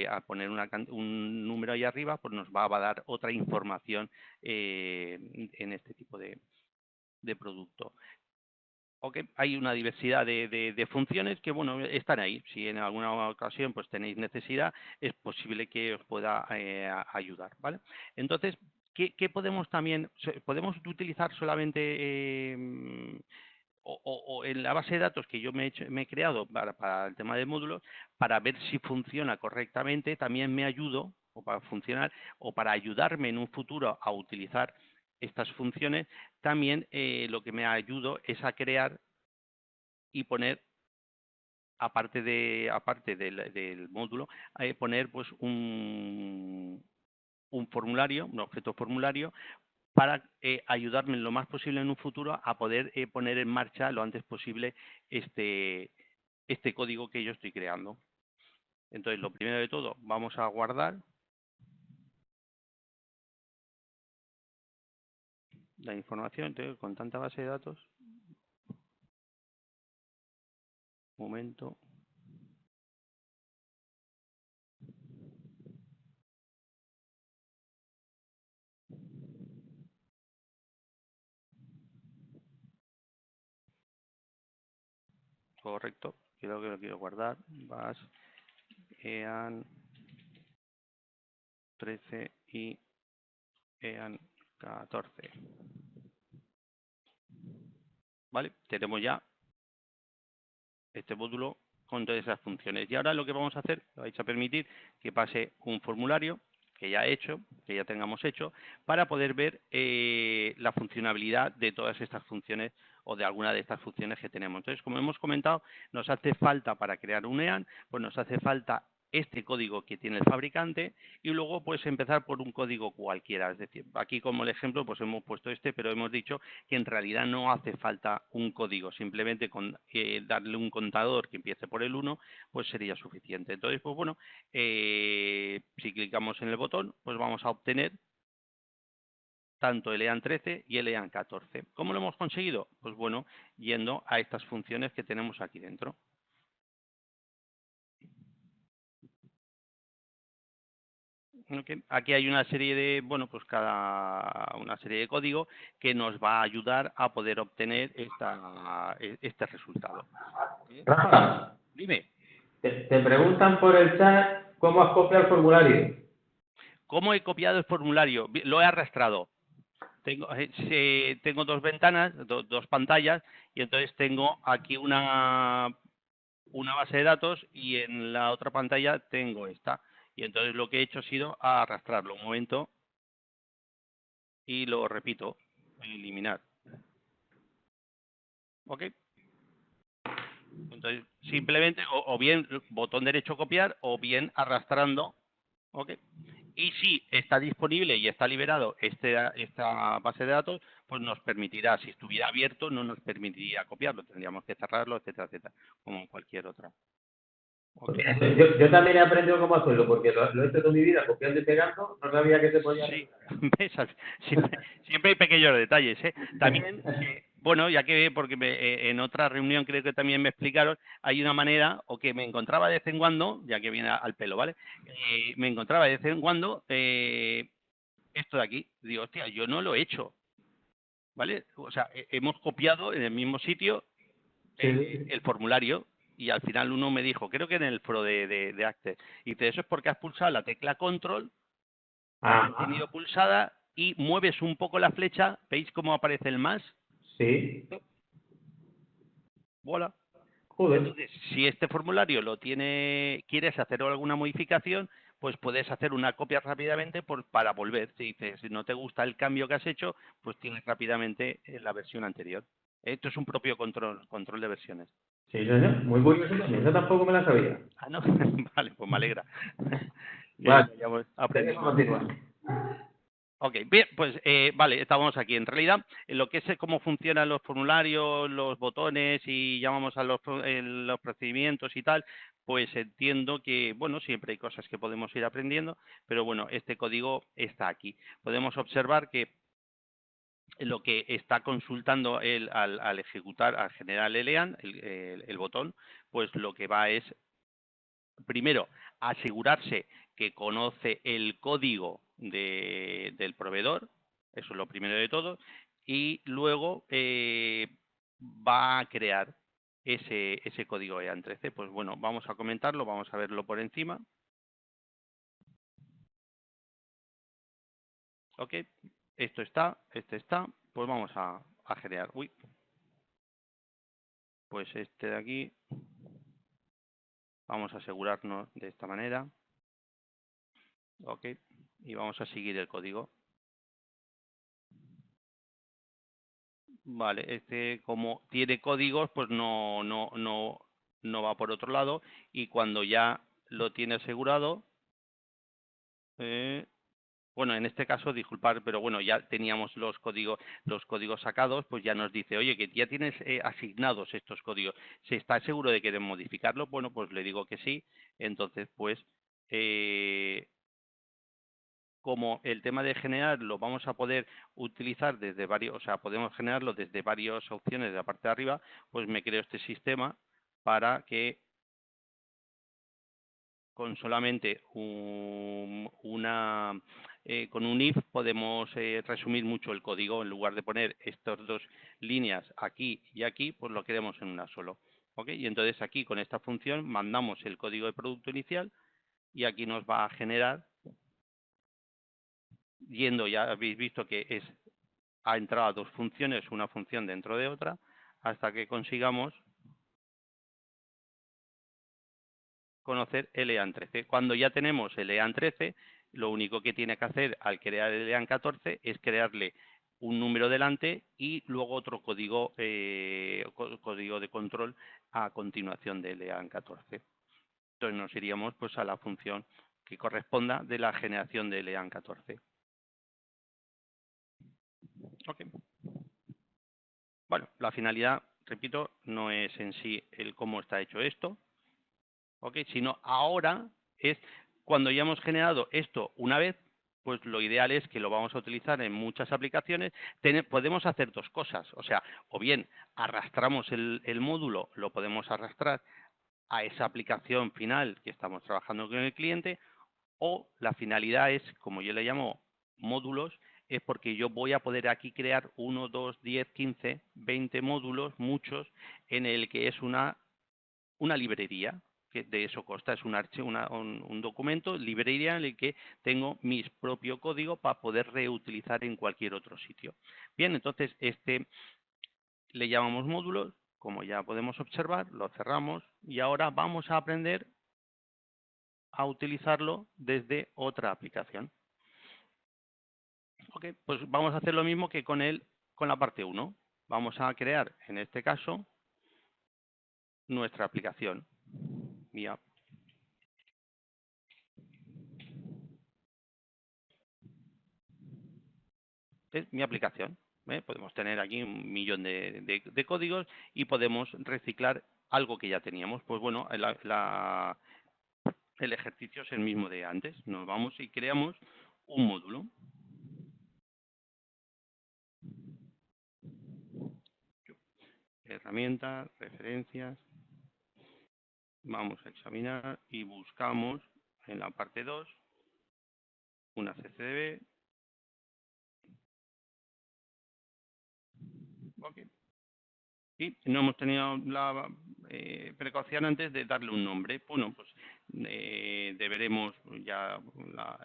a poner un número ahí arriba, pues nos va a dar otra información en este tipo de producto. Okay. Hay una diversidad de funciones que, bueno, están ahí. Si en alguna ocasión pues tenéis necesidad, es posible que os pueda ayudar, ¿vale? Entonces, ¿qué podemos también? ¿Podemos utilizar solamente o en la base de datos que yo me he creado para el tema de módulos, para ver si funciona correctamente, también me ayudo, o para funcionar, o para ayudarme en un futuro a utilizar estas funciones, también lo que me ayudo es a crear y poner, aparte del módulo, poner pues un formulario, un objeto formulario, para ayudarme lo más posible en un futuro a poder poner en marcha lo antes posible este código que yo estoy creando. Entonces, lo primero de todo, vamos a guardar la información. Entonces, con tanta base de datos, un momento. Correcto, creo que lo quiero guardar. Vas EAN 13 y EAN 14. ¿Vale? Tenemos ya este módulo con todas esas funciones. Y ahora lo que vamos a hacer, vais a permitir que pase un formulario que ya he hecho, que ya tengamos hecho, para poder ver la funcionalidad de todas estas funciones o de alguna de estas funciones que tenemos. Entonces, como hemos comentado, nos hace falta para crear un EAN, pues nos hace falta este código que tiene el fabricante y luego pues empezar por un código cualquiera. Es decir, aquí como el ejemplo pues hemos puesto este, pero hemos dicho que en realidad no hace falta un código, simplemente con darle un contador que empiece por el 1 pues sería suficiente. Entonces, pues bueno, si clicamos en el botón pues vamos a obtener tanto el EAN 13 y el EAN 14. ¿Cómo lo hemos conseguido? Pues bueno, yendo a estas funciones que tenemos aquí dentro. Okay. Aquí hay una serie de, bueno, pues una serie de código que nos va a ayudar a poder obtener este resultado. Rafa, Dime. Te preguntan por el chat cómo has copiado el formulario. ¿Cómo he copiado el formulario? Lo he arrastrado. Tengo dos ventanas, dos pantallas, y entonces tengo aquí una base de datos y en la otra pantalla tengo esta. Y entonces lo que he hecho ha sido arrastrarlo un momento y lo repito, eliminar. ¿Ok? Entonces, simplemente, o bien botón derecho copiar, o bien arrastrando. ¿Ok? Y si está disponible y está liberado esta base de datos, pues nos permitirá, si estuviera abierto, no nos permitiría copiarlo. Tendríamos que cerrarlo, etcétera, etcétera, como en cualquier otra. Pues yo también he aprendido cómo hacerlo, porque lo he hecho toda mi vida copiando y pegando, no sabía que se podía. Sí, siempre hay pequeños detalles, ¿eh? También, bueno, ya que porque en otra reunión creo que también me explicaron, hay una manera, o que me encontraba de vez en cuando, ya que viene al pelo, ¿vale? Me encontraba de vez en cuando esto de aquí. Digo, hostia, yo no lo he hecho, ¿vale? O sea, hemos copiado en el mismo sitio el formulario. Y al final uno me dijo, creo que en el foro de Access, y dice, eso es porque has pulsado la tecla control, has mantenido pulsada y mueves un poco la flecha. ¿Veis cómo aparece el más? Sí. Voilà. Joder. Entonces, si este formulario quieres hacer alguna modificación, pues puedes hacer una copia rápidamente para volver. Si no te gusta el cambio que has hecho, pues tienes rápidamente la versión anterior. Esto es un propio control de versiones. Sí, señor. Muy curioso también. Eso tampoco me la sabía. Ah, no. Vale, pues me alegra. Vale. Ya hemos aprendido. Continúa. Ok, bien, pues vale, estamos aquí. En realidad, en lo que es cómo funcionan los formularios, los botones y llamamos a los procedimientos y tal, pues entiendo que, bueno, siempre hay cosas que podemos ir aprendiendo, pero bueno, este código está aquí. Podemos observar que lo que está consultando él al ejecutar, al generar el EAN, el botón, pues lo que va es, primero, asegurarse que conoce el código del proveedor, eso es lo primero de todo, y luego va a crear ese código EAN13. Pues bueno, vamos a comentarlo, vamos a verlo por encima. Ok, este está, pues vamos a generar. Uy, pues este de aquí, vamos a asegurarnos de esta manera. Ok, y vamos a seguir el código. Vale, este como tiene códigos, pues no va por otro lado, y cuando ya lo tiene asegurado, bueno, en este caso, disculpad, pero bueno, ya teníamos los códigos sacados, pues ya nos dice, oye, que ya tienes asignados estos códigos. ¿Se está seguro de querer modificarlo? Bueno, pues le digo que sí. Entonces, pues como el tema de generar lo vamos a poder utilizar desde varios, o sea, podemos generarlo desde varias opciones de la parte de arriba, pues me creo este sistema para que con solamente con un if podemos resumir mucho el código. En lugar de poner estas dos líneas aquí y aquí, pues lo queremos en una solo. ¿Ok? Y entonces aquí con esta función mandamos el código de producto inicial y aquí nos va a generar, ya habéis visto que ha entrado a dos funciones, una función dentro de otra, hasta que consigamos conocer el EAN13. Cuando ya tenemos el EAN13, lo único que tiene que hacer al crear el EAN14 es crearle un número delante y luego otro código de control a continuación del EAN14. Entonces nos iríamos pues a la función que corresponda de la generación del EAN14. Okay. Bueno, la finalidad, repito, no es en sí el cómo está hecho esto, ¿okay? Sino ahora es cuando ya hemos generado esto una vez, pues lo ideal es que lo vamos a utilizar en muchas aplicaciones. Podemos hacer dos cosas, o sea, o bien arrastramos el módulo, lo podemos arrastrar a esa aplicación final que estamos trabajando con el cliente, o la finalidad es, como yo le llamo módulos, es porque yo voy a poder aquí crear 1, 2, 10, 15, 20 módulos, muchos, en el que es una librería. que de eso consta, es un archivo, un documento, librería, en el que tengo mi propio código para poder reutilizar en cualquier otro sitio. Bien, entonces le llamamos módulos, como ya podemos observar, lo cerramos y ahora vamos a aprender a utilizarlo desde otra aplicación. Ok, pues vamos a hacer lo mismo que con la parte 1. Vamos a crear, en este caso, nuestra aplicación. Mi app. Es mi aplicación. Podemos tener aquí 1.000.000 de códigos y podemos reciclar algo que ya teníamos. Pues bueno, el ejercicio es el mismo de antes. Nos vamos y creamos un módulo. Herramientas, referencias. Vamos a examinar y buscamos en la parte 2 una CCDB. Okay. Y no hemos tenido la precaución antes de darle un nombre. Bueno, pues deberemos, ya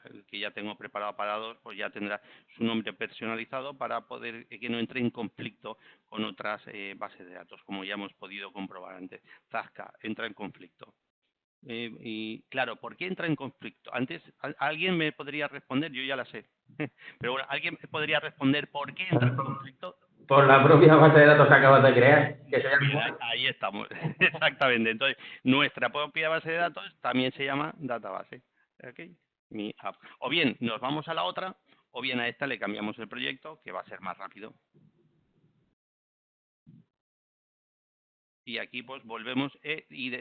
el que ya tengo preparado para 2, pues ya tendrá su nombre personalizado para poder que no entre en conflicto con otras bases de datos, como ya hemos podido comprobar antes. Zasca entra en conflicto. Y claro, ¿por qué entra en conflicto? Antes alguien me podría responder, yo ya la sé, pero bueno, alguien me podría responder por qué entra en conflicto. Por la propia base de datos que acabas de crear, que se llama Bien, igual. ahí estamos, exactamente. Entonces, nuestra propia base de datos también se llama database. ¿Okay? Mi app. O bien nos vamos a la otra, o bien a esta le cambiamos el proyecto, que va a ser más rápido. Y aquí pues volvemos y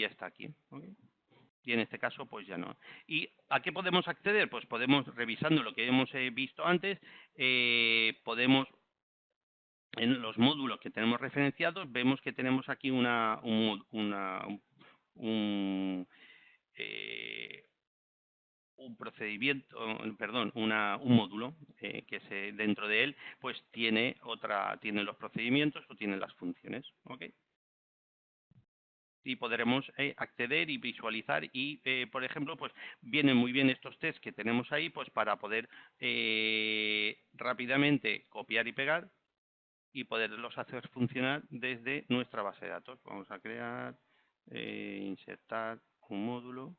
está aquí. ¿Okay? Y en este caso pues ya no. ¿Y a qué podemos acceder? Pues podemos, revisando lo que hemos visto antes, podemos, en los módulos que tenemos referenciados, vemos que tenemos aquí un procedimiento, perdón, un módulo que dentro de él pues tiene los procedimientos o tiene las funciones. ¿Ok? Y podremos acceder y visualizar y, por ejemplo, pues vienen muy bien estos tests que tenemos ahí pues para poder rápidamente copiar y pegar y poderlos hacer funcionar desde nuestra base de datos. Vamos a crear, insertar un módulo.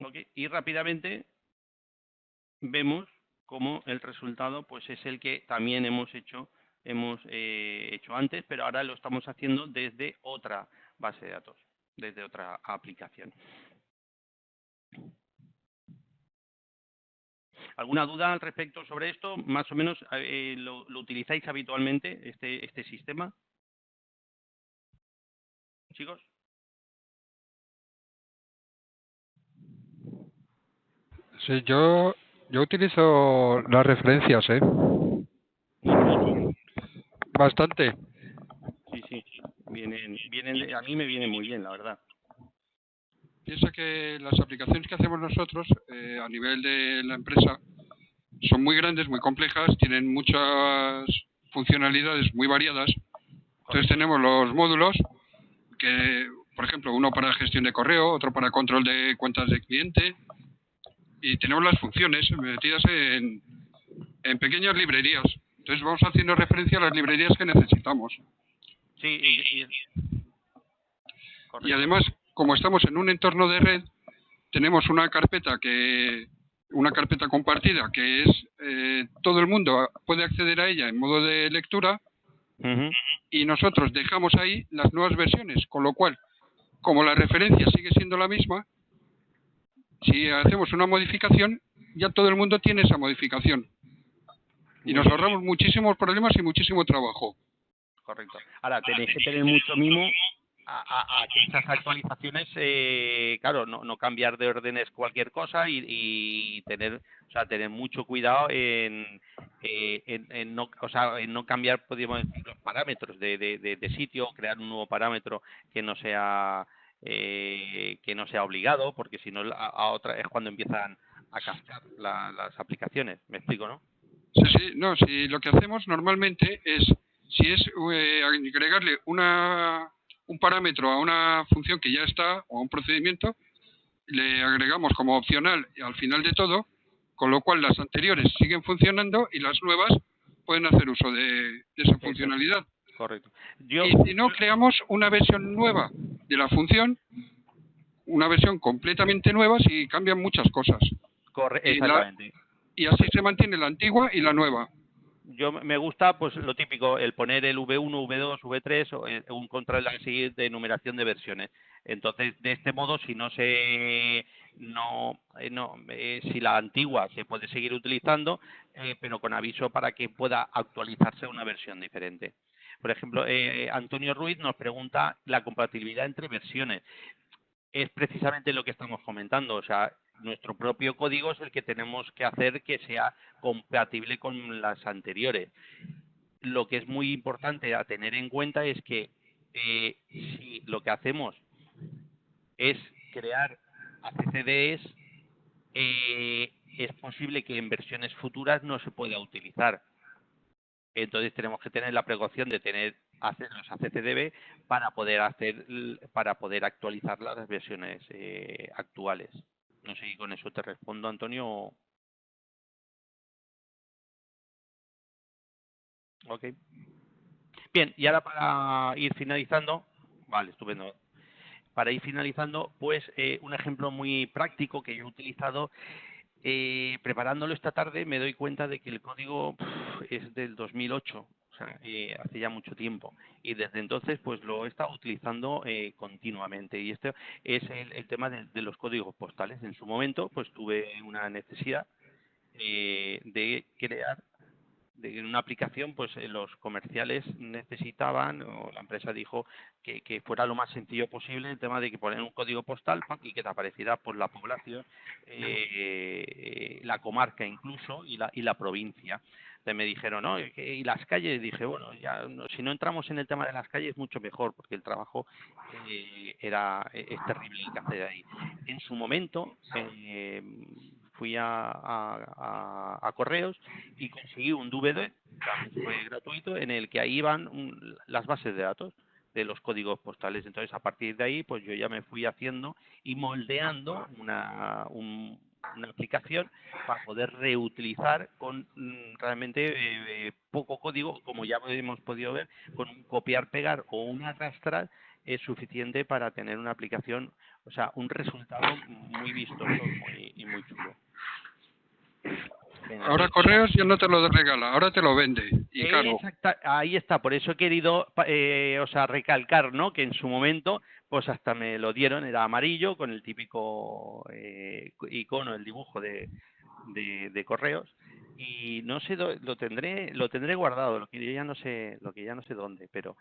Okay. Y rápidamente vemos cómo el resultado pues es el que también hemos hecho antes, pero ahora lo estamos haciendo desde otra base de datos, desde otra aplicación. ¿Alguna duda al respecto sobre esto? Más o menos, ¿lo utilizáis habitualmente, este sistema? ¿Chicos? Sí, yo utilizo las referencias, ¿eh? Bastante. Sí. A mí me viene muy bien, la verdad. Piensa que las aplicaciones que hacemos nosotros a nivel de la empresa son muy grandes, muy complejas, tienen muchas funcionalidades muy variadas. Entonces tenemos los módulos que, por ejemplo, uno para gestión de correo, otro para control de cuentas de cliente, y tenemos las funciones metidas en pequeñas librerías. Entonces vamos haciendo referencia a las librerías que necesitamos. Sí, y además, como estamos en un entorno de red, tenemos una carpeta compartida que es todo el mundo puede acceder a ella en modo de lectura. Y nosotros dejamos ahí las nuevas versiones, con lo cual, como la referencia sigue siendo la misma, si hacemos una modificación, ya todo el mundo tiene esa modificación. Y nos ahorramos muchísimos problemas y muchísimo trabajo. Correcto. Ahora, tenéis que tener mucho mimo a que estas actualizaciones, claro, no cambiar de órdenes cualquier cosa y tener mucho cuidado en no cambiar, podríamos decir, los parámetros de sitio, crear un nuevo parámetro que no sea obligado, porque si no a otra es cuando empiezan a cascar las aplicaciones. ¿Me explico, no? Sí, sí, no, si lo que hacemos normalmente es, si es agregarle un parámetro a una función que ya está, o a un procedimiento, le agregamos como opcional al final de todo, con lo cual las anteriores siguen funcionando y las nuevas pueden hacer uso de esa funcionalidad. Correcto. Y si no, creamos una versión nueva de la función, una versión completamente nueva si cambian muchas cosas. Exactamente. Y así se mantiene la antigua y la nueva. Yo me gusta pues lo típico, el poner el V1, V2, V3 o un control así de numeración de versiones. Entonces, de este modo, si si la antigua se puede seguir utilizando, pero con aviso para que pueda actualizarse a una versión diferente. Por ejemplo, Antonio Ruiz nos pregunta la compatibilidad entre versiones. Es precisamente lo que estamos comentando, o sea, nuestro propio código es el que tenemos que hacer que sea compatible con las anteriores. Lo que es muy importante a tener en cuenta es que si lo que hacemos es crear ACCDs, es posible que en versiones futuras no se pueda utilizar. Entonces tenemos que tener la precaución de tener los ACCDB para poder actualizar las versiones actuales. No sé si con eso te respondo, Antonio. Ok. Bien, y ahora para ir finalizando, vale, estupendo. Para ir finalizando, pues un ejemplo muy práctico que yo he utilizado preparándolo esta tarde, me doy cuenta de que el código es del 2008, o sea, hace ya mucho tiempo. Y desde entonces, pues lo he estado utilizando continuamente. Y este es el tema de los códigos postales. En su momento, pues tuve una necesidad de crear una aplicación, pues los comerciales necesitaban, o la empresa dijo que fuera lo más sencillo posible el tema de que poner un código postal y que te apareciera por la población, la comarca incluso y la provincia. Entonces me dijeron, ¿no? ¿Y las calles? Dije, bueno, ya si no entramos en el tema de las calles, mucho mejor, porque el trabajo es terrible el que hacer ahí. En su momento fui a Correos y conseguí un DVD, también fue gratuito, en el que ahí van las bases de datos de los códigos postales. Entonces, a partir de ahí, pues yo ya me fui haciendo y moldeando una aplicación para poder reutilizar con realmente poco código, como ya hemos podido ver, con un copiar-pegar o un arrastrar es suficiente para tener una aplicación, o sea, un resultado muy vistoso y muy chulo. Ahora Correos ya no te lo regala, ahora te lo vende. Y claro. Ahí está, por eso he querido recalcar, ¿no? Que en su momento, pues hasta me lo dieron, era amarillo, con el típico icono, el dibujo de Correos. Y no sé, lo tendré guardado, lo que ya no sé dónde, pero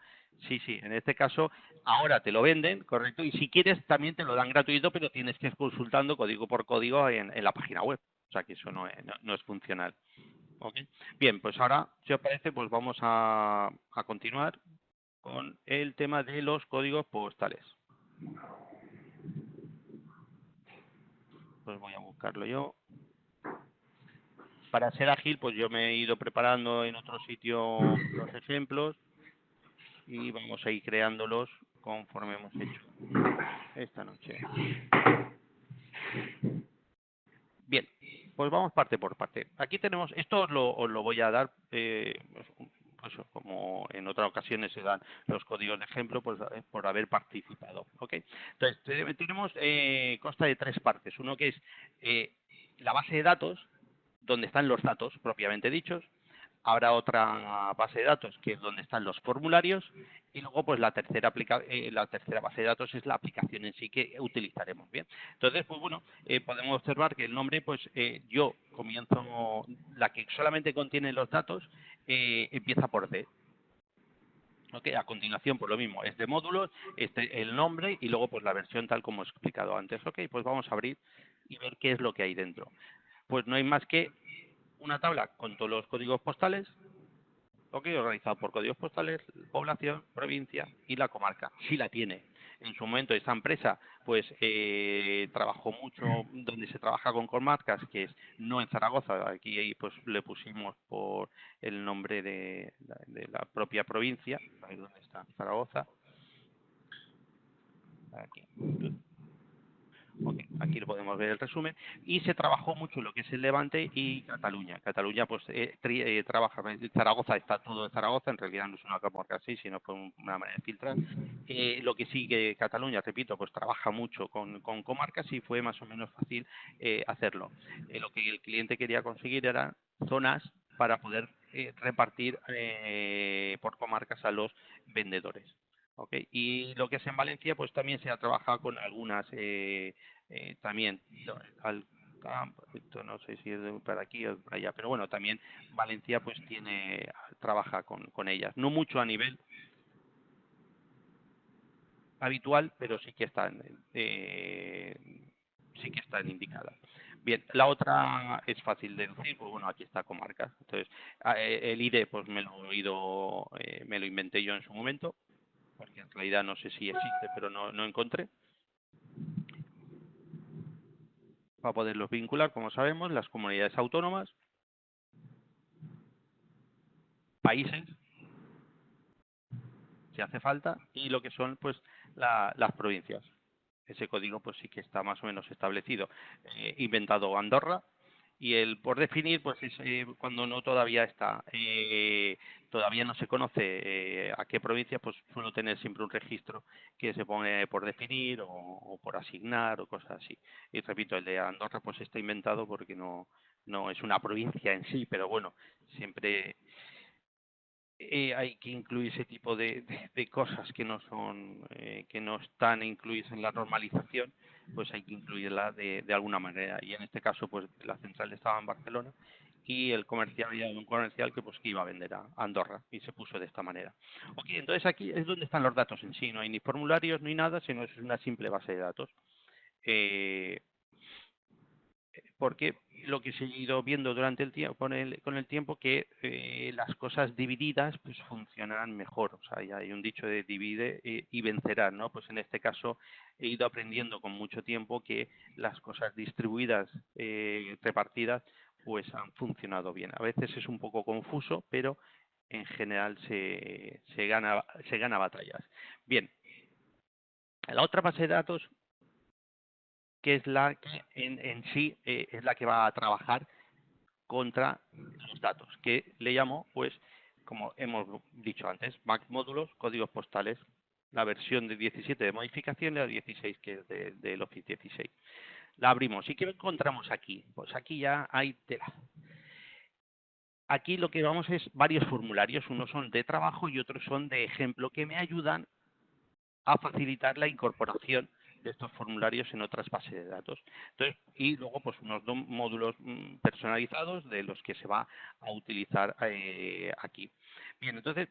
sí, en este caso ahora te lo venden, correcto, y si quieres también te lo dan gratuito, pero tienes que ir consultando código por código en la página web, o sea que eso no es funcional. Okay. Bien, pues ahora, si os parece, pues vamos a continuar con el tema de los códigos postales. Pues voy a buscarlo yo. Para ser ágil, pues yo me he ido preparando en otro sitio los ejemplos y vamos a ir creándolos conforme hemos hecho esta noche. Bien, pues vamos parte por parte. Aquí tenemos, esto os lo voy a dar, pues como en otras ocasiones se dan los códigos de ejemplo, pues por haber participado. ¿Okay? Entonces, tenemos, consta de tres partes. Uno que es la base de datos, donde están los datos propiamente dichos. Habrá otra base de datos que es donde están los formularios y luego pues la tercera base de datos es la aplicación en sí que utilizaremos. Bien, entonces pues bueno, podemos observar que el nombre pues yo comienzo, la que solamente contiene los datos empieza por D. Okay, a continuación, pues lo mismo, es de módulos, el nombre y luego pues la versión tal como he explicado antes. Ok, pues vamos a abrir y ver qué es lo que hay dentro. Pues no hay más que una tabla con todos los códigos postales, organizado por códigos postales, población, provincia y la comarca, si la tiene. en su momento esta empresa pues trabajó mucho donde se trabaja con comarcas, que es no en Zaragoza, aquí pues le pusimos por el nombre de la propia provincia, a ver dónde está Zaragoza, aquí. Ok, aquí lo podemos ver el resumen. Y se trabajó mucho lo que es el Levante y Cataluña. Cataluña pues trabaja, Zaragoza está todo en Zaragoza, en realidad no es una comarca así, sino por una manera de filtrar. Lo que sí que Cataluña, repito, pues trabaja mucho con comarcas y fue más o menos fácil hacerlo. Lo que el cliente quería conseguir eran zonas para poder repartir por comarcas a los vendedores. Okay. Y lo que es en Valencia, pues también se ha trabajado con algunas también al campo, esto no sé si es para aquí o para allá, pero bueno, también Valencia pues trabaja con ellas, no mucho a nivel habitual, pero sí que están indicadas. Bien, la otra es fácil de deducir, pues bueno, aquí está comarcas. Entonces, el IDE pues me lo inventé yo en su momento, porque en realidad no sé si existe, pero no encontré. Para poderlos vincular, como sabemos, las comunidades autónomas, países, si hace falta, y lo que son pues las provincias. Ese código pues sí que está más o menos establecido. Inventado Andorra, y el por definir pues es cuando no todavía está todavía no se conoce a qué provincia, pues suelo tener siempre un registro que se pone por definir o por asignar o cosas así. Y repito, el de Andorra pues está inventado porque no es una provincia en sí, pero bueno, siempre hay que incluir ese tipo de cosas que no son que no están incluidas en la normalización, pues hay que incluirla de alguna manera. Y en este caso pues la central estaba en Barcelona y el comercial había un comercial que pues que iba a vender a Andorra y se puso de esta manera. Ok, entonces aquí es donde están los datos en sí, no hay ni formularios ni nada, sino es una simple base de datos. Porque lo que se ha ido viendo durante el tiempo, con el tiempo, que las cosas divididas pues funcionan mejor. O sea, ya hay un dicho de divide y vencerás, ¿no? Pues en este caso he ido aprendiendo con mucho tiempo que las cosas distribuidas, repartidas, pues han funcionado bien. A veces es un poco confuso, pero en general se gana batallas. Bien, la otra base de datos, que es la que en sí es la que va a trabajar contra los datos, que le llamo, pues, como hemos dicho antes, MAC módulos, códigos postales, la versión de 17 de modificación y la 16 que es del Office 16. La abrimos. ¿Y qué encontramos aquí? Pues aquí ya hay tela. Aquí lo que vamos es varios formularios, unos son de trabajo y otros son de ejemplo, que me ayudan a facilitar la incorporación de estos formularios en otras bases de datos. Entonces, y luego pues unos módulos personalizados de los que se va a utilizar aquí. Bien, entonces,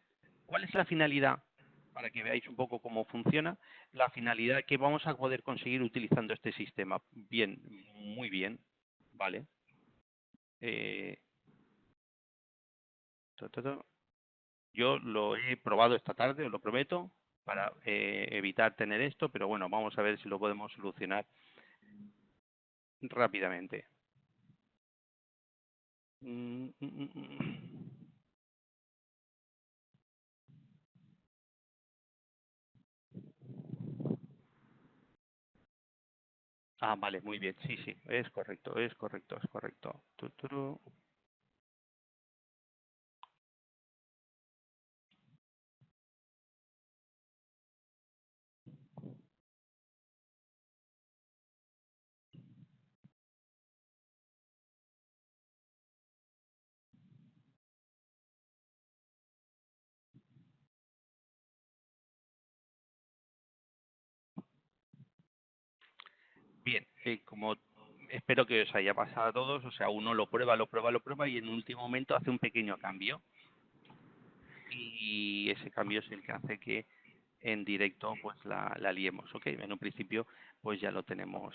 ¿cuál es la finalidad? Para que veáis un poco cómo funciona, la finalidad que vamos a poder conseguir utilizando este sistema. Bien, muy bien, ¿vale? Yo lo he probado esta tarde, os lo prometo, para evitar tener esto, pero bueno, vamos a ver si lo podemos solucionar rápidamente. Ah, vale, muy bien, sí, sí, es correcto, es correcto, es correcto. Bien, como espero que os haya pasado a todos, o sea, uno lo prueba y en un último momento hace un pequeño cambio. Y ese cambio es el que hace que en directo pues la liemos, ¿ok? En un principio pues ya lo tenemos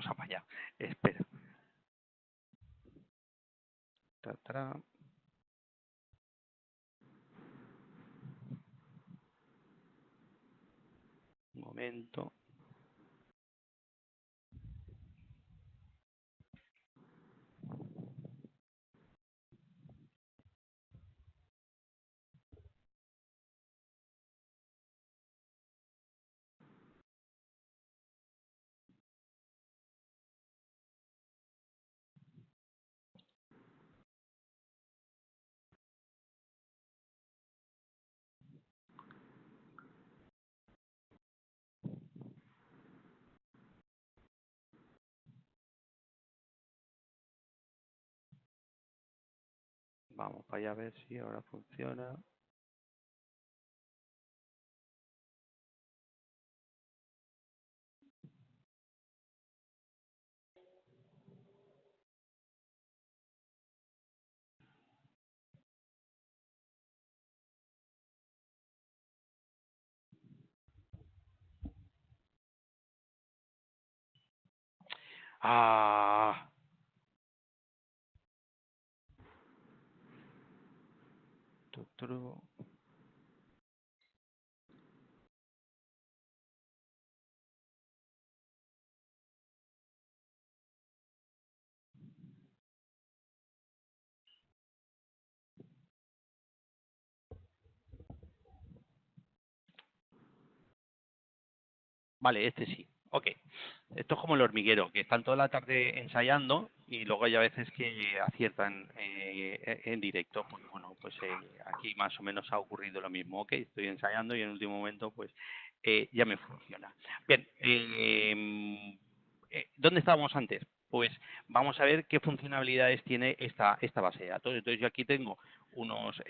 apallado. Espera. Un momento. Vamos para allá a ver si ahora funciona. Ah, tuturu. Vale, este sí. Ok. Esto es como el hormiguero, que están toda la tarde ensayando y luego hay a veces que aciertan en directo. Pues bueno, pues aquí más o menos ha ocurrido lo mismo. Ok, estoy ensayando y en el último momento pues ya me funciona. Bien, ¿dónde estábamos antes? Pues vamos a ver qué funcionalidades tiene esta base de datos. Entonces yo aquí tengo unos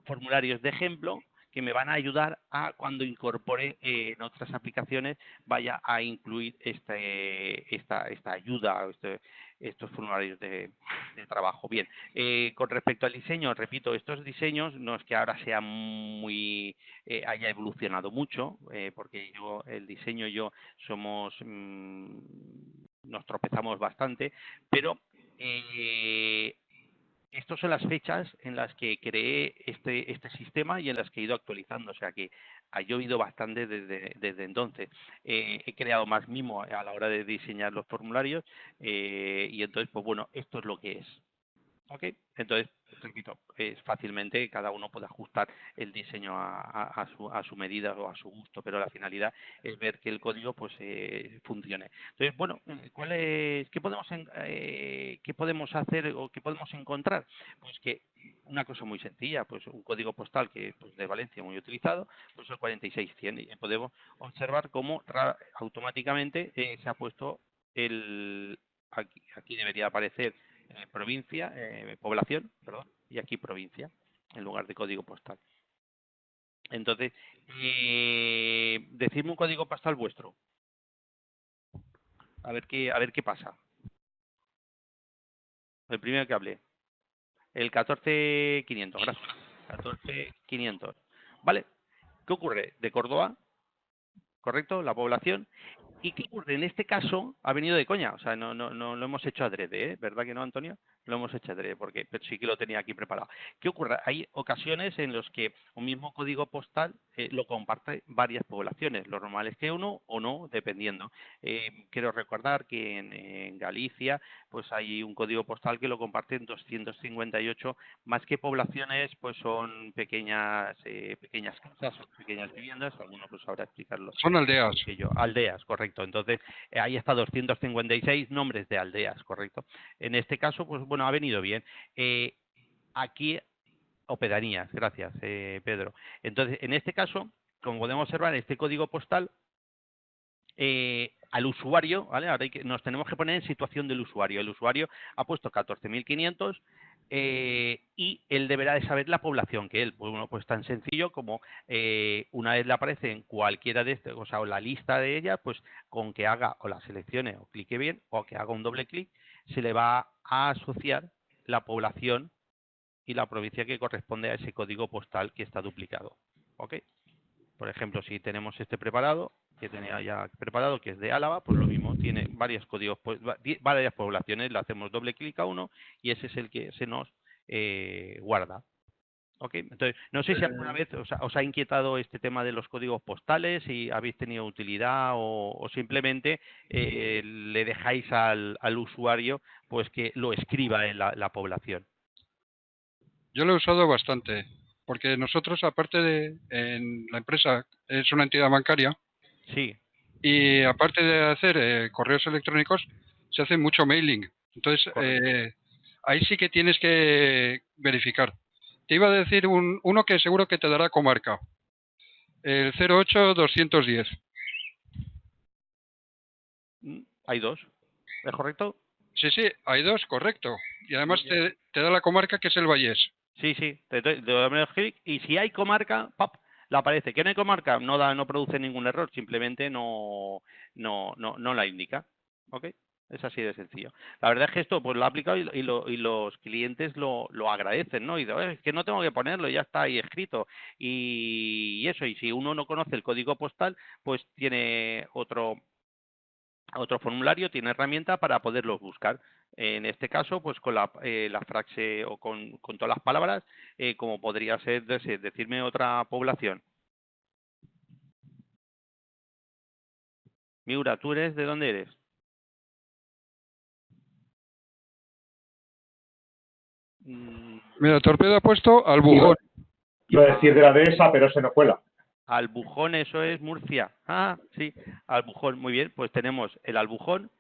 formularios de ejemplo que me van a ayudar a cuando incorpore en otras aplicaciones vaya a incluir esta ayuda o estos formularios de trabajo. Bien, con respecto al diseño, repito, estos diseños no es que ahora sea muy haya evolucionado mucho, porque el diseño y yo somos nos tropezamos bastante, pero estas son las fechas en las que creé este sistema y en las que he ido actualizando, o sea que ha llovido bastante desde entonces. He creado más mimo a la hora de diseñar los formularios y entonces, pues bueno, esto es lo que es. ¿Ok? Entonces, repito, es fácilmente cada uno puede ajustar el diseño a su medida o a su gusto, pero la finalidad es ver que el código pues funcione. Entonces, bueno, ¿qué podemos hacer o qué podemos encontrar? Pues que una cosa muy sencilla, pues un código postal que pues de Valencia muy utilizado, pues el 4600 y podemos observar cómo automáticamente se ha puesto aquí debería aparecer provincia, población, perdón, y aquí provincia, en lugar de código postal. Entonces, decidme un código postal vuestro. A ver qué pasa. El primero que hablé. El 14500, gracias. 14500. ¿Vale? ¿Qué ocurre? De Córdoba, ¿correcto? La población. ¿Y qué ocurre? En este caso ha venido de coña, o sea, no lo hemos hecho adrede, ¿eh? ¿Verdad que no, Antonio? Lo hemos hecho adrede, porque pero sí que lo tenía aquí preparado. ¿Qué ocurre? Hay ocasiones en las que un mismo código postal lo comparte varias poblaciones. Lo normal es que uno o no, dependiendo. Quiero recordar que en Galicia pues hay un código postal que lo comparten 258, más que poblaciones, pues son pequeñas casas, pequeñas viviendas, alguno pues sabrá explicarlo. Son aldeas. Que yo. Aldeas, correcto. Entonces, ahí está 256 nombres de aldeas, correcto. En este caso, pues bueno, ha venido bien. Aquí, o pedanías, gracias, Pedro. Entonces, en este caso, como podemos observar, este código postal, al usuario, ¿vale? Ahora nos tenemos que poner en situación del usuario. El usuario ha puesto 14.500 y él deberá de saber la población que él, pues bueno, pues tan sencillo como una vez le aparece en cualquiera de estos, o sea, o la lista de ellas, pues con que haga o la seleccione o clique bien o que haga un doble clic, se le va a asociar la población y la provincia que corresponde a ese código postal que está duplicado. ¿Ok? Por ejemplo, si tenemos este preparado, que tenía ya preparado, que es de Álava, pues lo mismo, tiene varios códigos, varias poblaciones, le hacemos doble clic a uno y ese es el que se nos guarda. Ok, entonces, no sé si alguna vez os ha inquietado este tema de los códigos postales, si habéis tenido utilidad o simplemente le dejáis al usuario pues que lo escriba en la población. Yo lo he usado bastante, porque nosotros, aparte de, en la empresa, es una entidad bancaria, Sí, y aparte de hacer correos electrónicos, se hace mucho mailing. Entonces, correcto. ahí sí que tienes que verificar. Te iba a decir uno que seguro que te dará comarca, el 08210. Hay dos, ¿es correcto? Sí, sí, hay dos, correcto. Y además Muy bien. te da la comarca que es el Vallés. Sí, sí, te doy menos clic y si hay comarca, ¡pap!, la aparece. ¿Que no hay comarca? No produce ningún error, simplemente no la indica. ¿Ok? Es así de sencillo. La verdad es que esto pues lo ha aplicado y los clientes lo agradecen, ¿no? Y dicen, es que no tengo que ponerlo, ya está ahí escrito. Y eso, y si uno no conoce el código postal, pues tiene otro formulario, tiene herramienta para poderlos buscar. En este caso, pues con la frase o con todas las palabras, como podría ser decirme otra población. Miura, ¿tú eres de dónde eres? Mm, Mira, Torpedo ha puesto al Bujón. Iba a decir de la dehesa, pero se nos cuela. Albujón, eso es Murcia. Ah, sí, Albujón, muy bien. Pues tenemos el Albujón,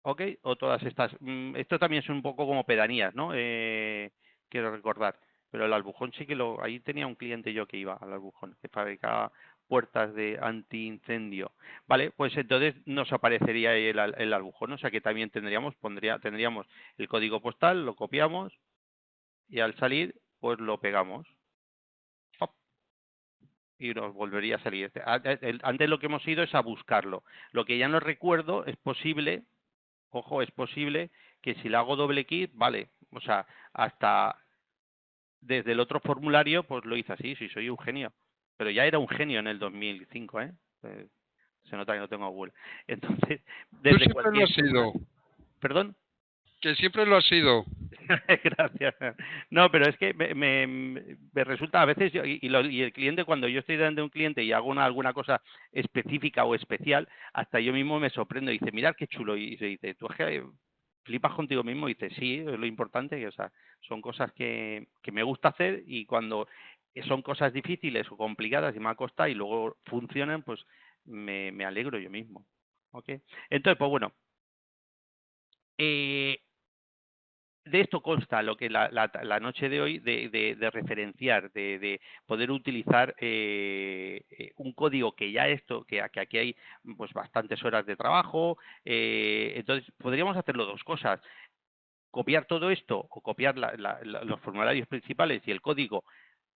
¿ok? O todas estas. Esto también es un poco como pedanías, ¿no? Quiero recordar. Pero el Albujón sí que ahí tenía un cliente yo que iba al Albujón, que fabricaba puertas de antiincendio. Vale, pues entonces nos aparecería ahí el Albujón, o sea que también tendríamos el código postal, lo copiamos y al salir, pues lo pegamos. ¡Pop! Y nos volvería a salir. Antes lo que hemos ido es a buscarlo. Lo que ya no recuerdo es posible. Ojo, es posible que si le hago doble clic, vale, o sea, hasta desde el otro formulario, pues lo hice así, sí, soy un genio. Pero ya era un genio en el 2005, ¿eh? Se nota que no tengo Google. Entonces, Tú desde siempre lo cualquier has sido, formulario... ¿Perdón? que siempre lo has sido. Gracias. No, pero es que me resulta a veces, y el cliente, cuando yo estoy delante de un cliente y hago alguna cosa específica o especial, hasta yo mismo me sorprendo y dice, mirad qué chulo. Y se dice, tú es que flipas contigo mismo y dice, sí, es lo importante, que, o sea, son cosas que me gusta hacer y cuando son cosas difíciles o complicadas y me ha costado y luego funcionan, pues me alegro yo mismo. ¿Ok? Entonces, pues bueno. De esto consta lo que la noche de hoy de referenciar, de poder utilizar un código que ya que aquí hay pues bastantes horas de trabajo. Entonces podríamos hacerlo dos cosas: copiar todo esto o copiar los formularios principales y el código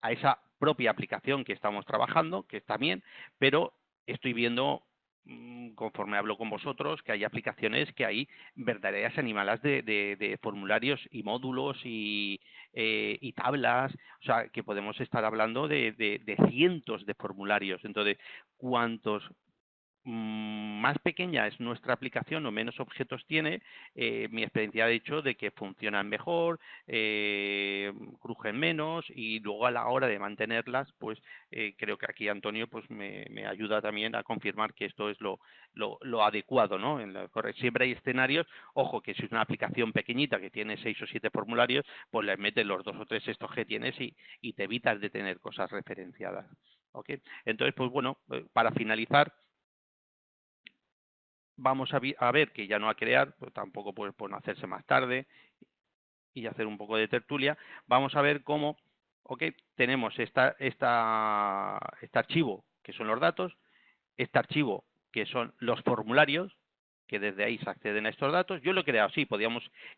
a esa propia aplicación que estamos trabajando, que está bien, pero estoy viendo, conforme hablo con vosotros, que hay aplicaciones que hay verdaderas animalas de formularios y módulos y tablas, o sea, que podemos estar hablando de cientos de formularios. Entonces, cuantos más pequeña es nuestra aplicación o menos objetos tiene, mi experiencia ha dicho de que funcionan mejor, crujen menos y luego a la hora de mantenerlas, pues creo que aquí Antonio pues me ayuda también a confirmar que esto es lo adecuado, ¿no? Siempre hay escenarios, ojo, que si es una aplicación pequeñita que tiene 6 o 7 formularios, pues le metes los 2 o 3 estos que tienes y te evitas de tener cosas referenciadas. ¿Ok? Entonces, pues bueno, para finalizar, vamos a ver que ya no a crear, pues tampoco puede no hacerse más tarde y hacer un poco de tertulia. Vamos a ver cómo, ok, tenemos este archivo que son los datos, este archivo que son los formularios, que desde ahí se acceden a estos datos. Yo lo he creado, sí,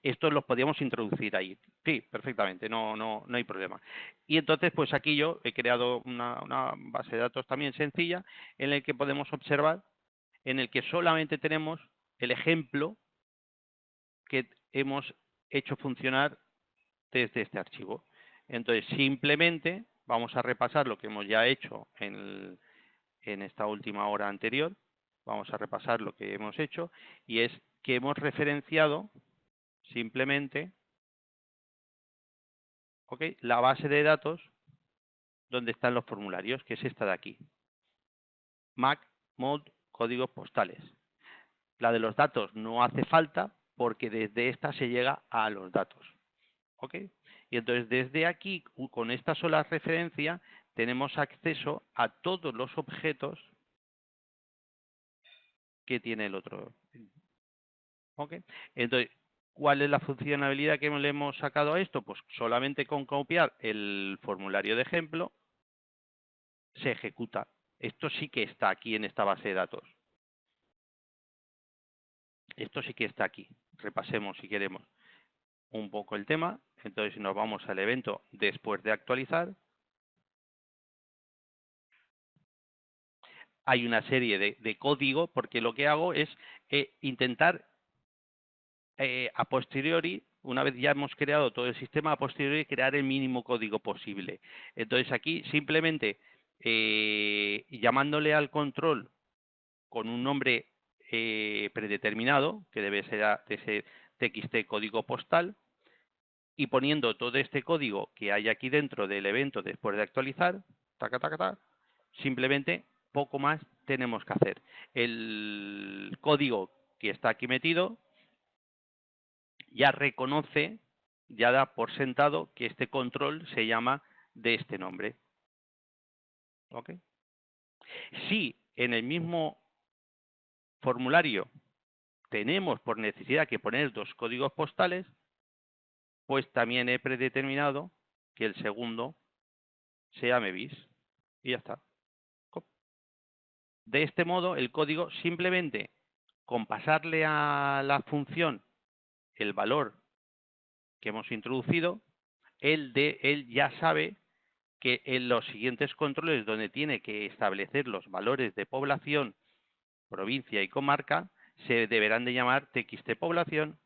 estos los podíamos introducir ahí. Sí, perfectamente, no hay problema. Y entonces, pues aquí yo he creado una base de datos también sencilla en la que podemos observar, en el que solamente tenemos el ejemplo que hemos hecho funcionar desde este archivo. Entonces, simplemente vamos a repasar lo que hemos ya hecho en esta última hora anterior. Vamos a repasar lo que hemos hecho y es que hemos referenciado simplemente, ¿ok? La base de datos donde están los formularios, que es esta de aquí. MAC, MOD, códigos postales. La de los datos no hace falta porque desde esta se llega a los datos, ¿ok? Y entonces desde aquí, con esta sola referencia, tenemos acceso a todos los objetos que tiene el otro, ¿ok? Entonces, ¿cuál es la funcionalidad que le hemos sacado a esto? Pues solamente con copiar el formulario de ejemplo se ejecuta. Esto sí que está aquí en esta base de datos. Esto sí que está aquí. Repasemos si queremos un poco el tema. Entonces nos vamos al evento después de actualizar. Hay una serie de código porque lo que hago es intentar a posteriori, una vez ya hemos creado todo el sistema, a posteriori crear el mínimo código posible. Entonces aquí simplemente llamándole al control con un nombre predeterminado, que debe ser de ese txt código postal, y poniendo todo este código que hay aquí dentro del evento después de actualizar, taca, taca, taca, simplemente poco más tenemos que hacer. El código que está aquí metido ya reconoce, ya da por sentado que este control se llama de este nombre. ¿Ok? Si en el mismo formulario tenemos por necesidad que poner 2 códigos postales, pues también he predeterminado que el segundo se llame bis. Y ya está. De este modo, el código simplemente con pasarle a la función el valor que hemos introducido, él ya sabe que en los siguientes controles donde tiene que establecer los valores de población, provincia y comarca, se deberán de llamar txt población,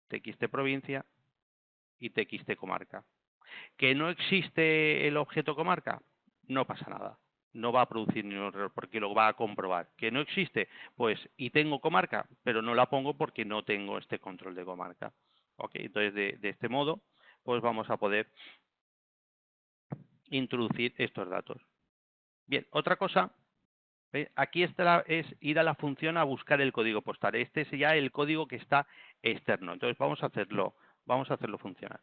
txt provincia y txt comarca. ¿Que no existe el objeto comarca? No pasa nada. No va a producir ningún error porque lo va a comprobar. ¿Que no existe? Pues, y tengo comarca, pero no la pongo porque no tengo este control de comarca. ¿Ok? Entonces, de este modo, pues vamos a poder introducir estos datos. Bien, otra cosa, aquí está es ir a la función a buscar el código postal. Este es ya el código que está externo. Entonces, vamos a hacerlo funcionar.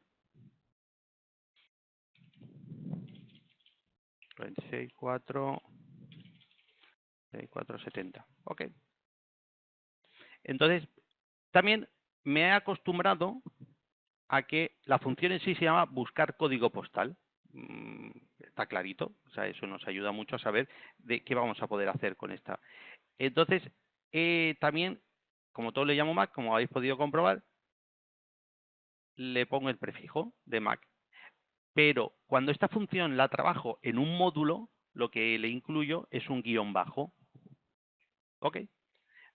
26.4.64.70. Ok. Entonces, también me he acostumbrado a que la función en sí se llama buscar código postal. Está clarito, o sea, eso nos ayuda mucho a saber de qué vamos a poder hacer con esta. Entonces, también, como todo le llamo MAC, como habéis podido comprobar, le pongo el prefijo de MAC. Pero cuando esta función la trabajo en un módulo, lo que le incluyo es un guión bajo. ¿Ok?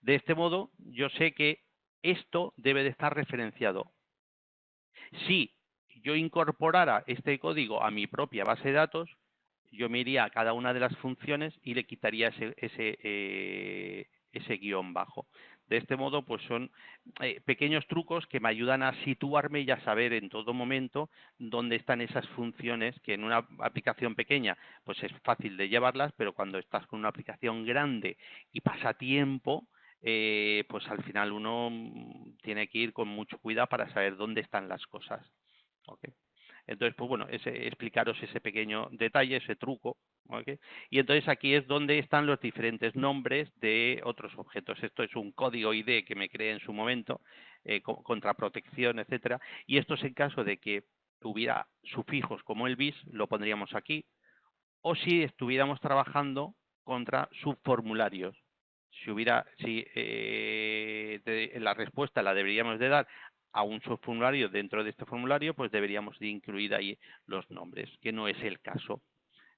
De este modo, yo sé que esto debe de estar referenciado. Si yo incorporara este código a mi propia base de datos, yo me iría a cada una de las funciones y le quitaría ese guión bajo. De este modo, pues son pequeños trucos que me ayudan a situarme y a saber en todo momento dónde están esas funciones que en una aplicación pequeña pues es fácil de llevarlas, pero cuando estás con una aplicación grande y pasa tiempo, pues al final uno tiene que ir con mucho cuidado para saber dónde están las cosas. ¿Okay? Entonces, pues bueno, explicaros ese pequeño detalle, ese truco. ¿Okay? Y entonces aquí es donde están los diferentes nombres de otros objetos. Esto es un código ID que me creé en su momento, contra protección, etcétera. Y esto es en caso de que hubiera sufijos como el bis, lo pondríamos aquí. O si estuviéramos trabajando contra subformularios. Si la respuesta la deberíamos de dar a un subformulario dentro de este formulario, pues deberíamos de incluir ahí los nombres, que no es el caso.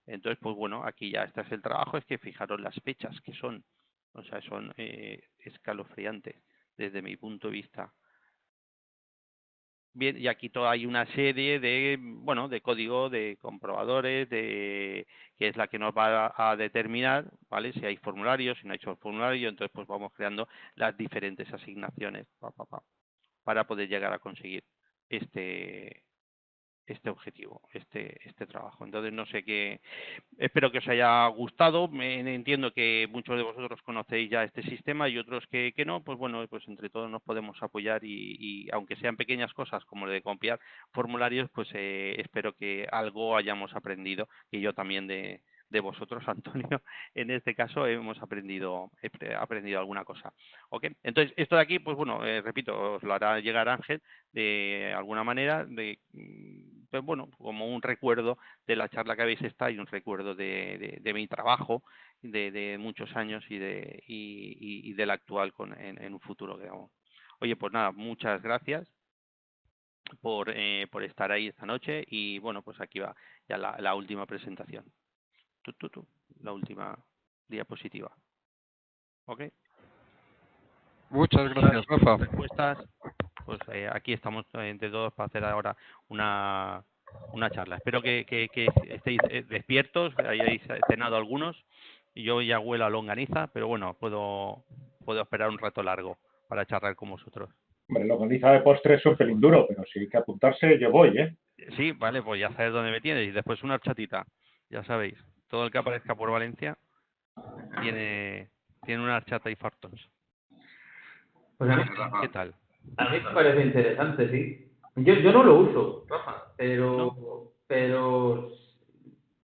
Entonces, pues bueno, aquí ya este es el trabajo, es que fijaros las fechas que son, o sea, son escalofriantes desde mi punto de vista. Bien, y aquí hay una serie de, bueno, de código, de comprobadores, que es la que nos va a determinar, ¿vale? Si hay formularios, si no hay formulario, entonces pues vamos creando las diferentes asignaciones para poder llegar a conseguir este este objetivo, este trabajo. Entonces, no sé qué, espero que os haya gustado. Entiendo que muchos de vosotros conocéis ya este sistema y otros que no, pues bueno, pues entre todos nos podemos apoyar y aunque sean pequeñas cosas como lo de copiar formularios, pues espero que algo hayamos aprendido y yo también de vosotros, Antonio, en este caso hemos aprendido alguna cosa. ¿Ok? Entonces, esto de aquí, pues bueno, repito, os lo hará llegar Ángel de alguna manera, pues bueno, como un recuerdo de la charla que habéis estado y un recuerdo de mi trabajo de muchos años y del actual en un futuro, digamos. Oye, pues nada, muchas gracias por estar ahí esta noche y bueno, pues aquí va ya la última presentación. La última diapositiva. ¿Ok? Muchas gracias, Rafa. Respuestas, pues aquí estamos entre todos para hacer ahora una charla. Espero que estéis despiertos, que hayáis cenado algunos. Yo ya huelo a longaniza, pero bueno, puedo esperar un rato largo para charlar con vosotros. Hombre, longaniza de postre es un pelín duro, pero si hay que apuntarse, yo voy, ¿eh? Sí, vale, pues ya sabéis dónde me tienes. Y después una horchatita, ya sabéis. Todo el que aparezca por Valencia tiene una horchata y fartons. Pues a mí, ¿Qué tal? a mí me parece interesante, sí. Yo no lo uso, Rafa, pero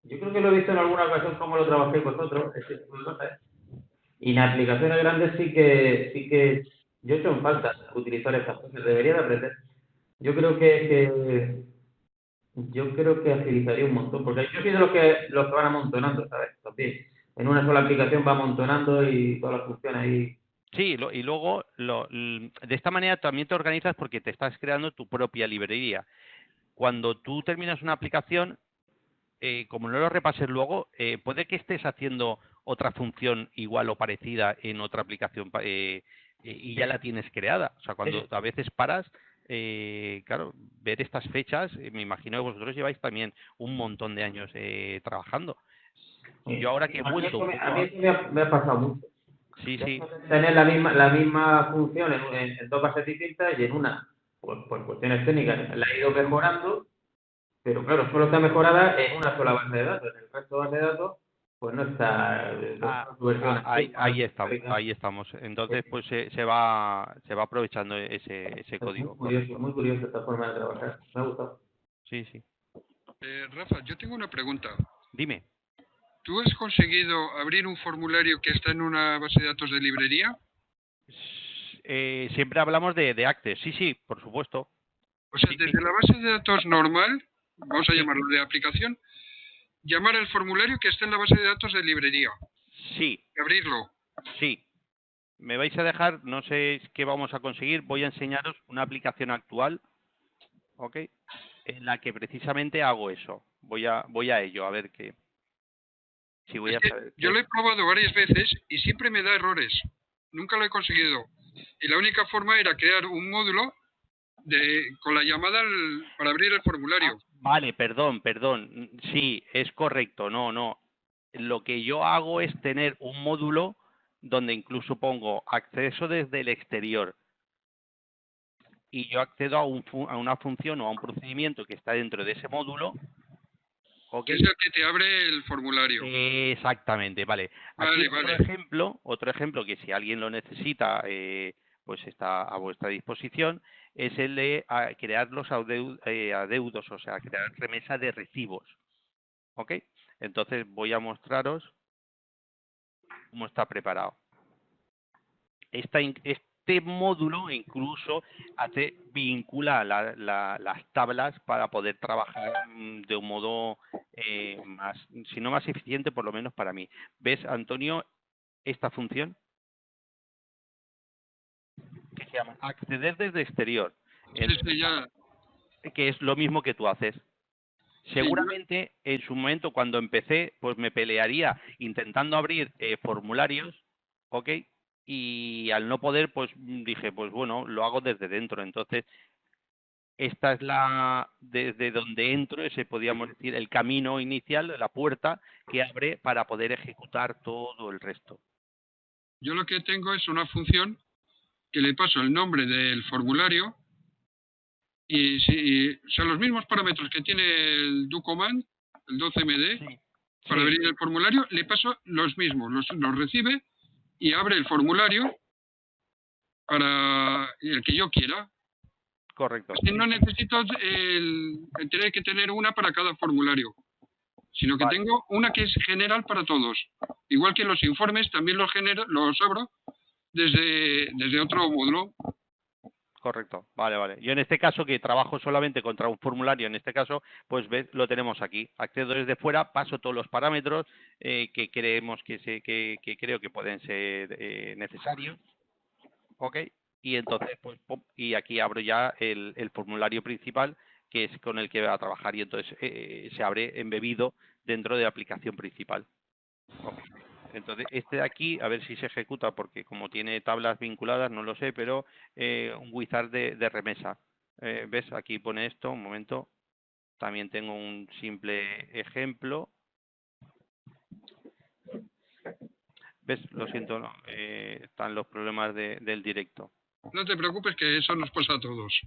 yo creo que lo he visto en alguna ocasión como lo trabajéis vosotros, ese tipo de cosas. Y en aplicaciones grandes sí que yo he hecho en falta utilizar estas cosas, debería de aprender. Yo creo que agilizaría un montón, porque yo soy de los que van amontonando, ¿sabes? También. En una sola aplicación va amontonando y todas las funciones ahí. Sí, y luego de esta manera también te organizas porque te estás creando tu propia librería. Cuando tú terminas una aplicación, como no lo repases luego, puede que estés haciendo otra función igual o parecida en otra aplicación y ya la tienes creada. O sea, cuando a veces paras, claro, ver estas fechas, me imagino que vosotros lleváis también un montón de años trabajando. Yo ahora que he vuelto... A mí eso me ha pasado mucho. Sí, sí. Tener la misma función en dos bases distintas y en una, pues, por cuestiones técnicas, la he ido mejorando, pero claro, solo está mejorada en una sola base de datos. En el resto de bases de datos, pues no está. Ahí estamos. Entonces, pues se va aprovechando ese código. Muy curioso esta forma de trabajar. Me ha gustado. Sí, sí. Rafa, yo tengo una pregunta. Dime. ¿Tú has conseguido abrir un formulario que está en una base de datos de librería? Siempre hablamos de Access. Sí, sí, por supuesto. O sea, Sí, desde sí. la base de datos normal, vamos a llamarlo de aplicación, llamar al formulario que está en la base de datos de librería. Sí. Abrirlo. Sí. Me vais a dejar, no sé qué vamos a conseguir, voy a enseñaros una aplicación actual, ¿ok? En la que precisamente hago eso. Voy a ello, a ver qué. Si voy a saber. Yo lo he probado varias veces y siempre me da errores. Nunca lo he conseguido. Y la única forma era crear un módulo con la llamada para abrir el formulario. Vale, perdón. Sí, es correcto. No. Lo que yo hago es tener un módulo donde incluso pongo acceso desde el exterior. Y yo accedo a una función o a un procedimiento que está dentro de ese módulo. ¿Okay? Es el que te abre el formulario. Exactamente, vale. Aquí otro ejemplo que si alguien lo necesita, pues está a vuestra disposición, es el de crear los adeudos, o sea, crear remesa de recibos. ¿Ok? Entonces voy a mostraros cómo está preparado. Este módulo incluso vincula las tablas para poder trabajar de un modo más, si no más eficiente, por lo menos para mí. ¿Ves, Antonio, esta función? Que se llama acceder desde exterior. Que es lo mismo que tú haces. Seguramente en su momento cuando empecé, pues me pelearía intentando abrir formularios, ¿ok? Y al no poder, pues dije, pues bueno, lo hago desde dentro. Entonces, esta es desde donde entro, ese podríamos decir, el camino inicial, la puerta que abre para poder ejecutar todo el resto. Yo lo que tengo es una función que le paso el nombre del formulario y si son los mismos parámetros que tiene el doCommand, el 12MD, Sí. para Sí. abrir el formulario, le paso los mismos, los recibe y abre el formulario para el que yo quiera. Correcto. Así no necesito el tener que tener una para cada formulario, sino que Vale. tengo una que es general para todos. Igual que los informes también los abro desde otro módulo. Correcto, vale. Yo en este caso, que trabajo solamente contra un formulario, en este caso, pues ves, lo tenemos aquí. Accedo desde fuera, paso todos los parámetros que creemos que creo que pueden ser necesarios, ¿ok? Y entonces, pues, pum, y aquí abro ya el formulario principal, que es con el que va a trabajar, y entonces se abre embebido dentro de la aplicación principal. Ok. Entonces, este de aquí, a ver si se ejecuta, porque como tiene tablas vinculadas, no lo sé, pero un wizard de remesa. ¿Ves? Aquí pone esto, un momento. También tengo un simple ejemplo. ¿Ves? Lo siento, no, están los problemas del directo. No te preocupes, que eso nos pasa a todos.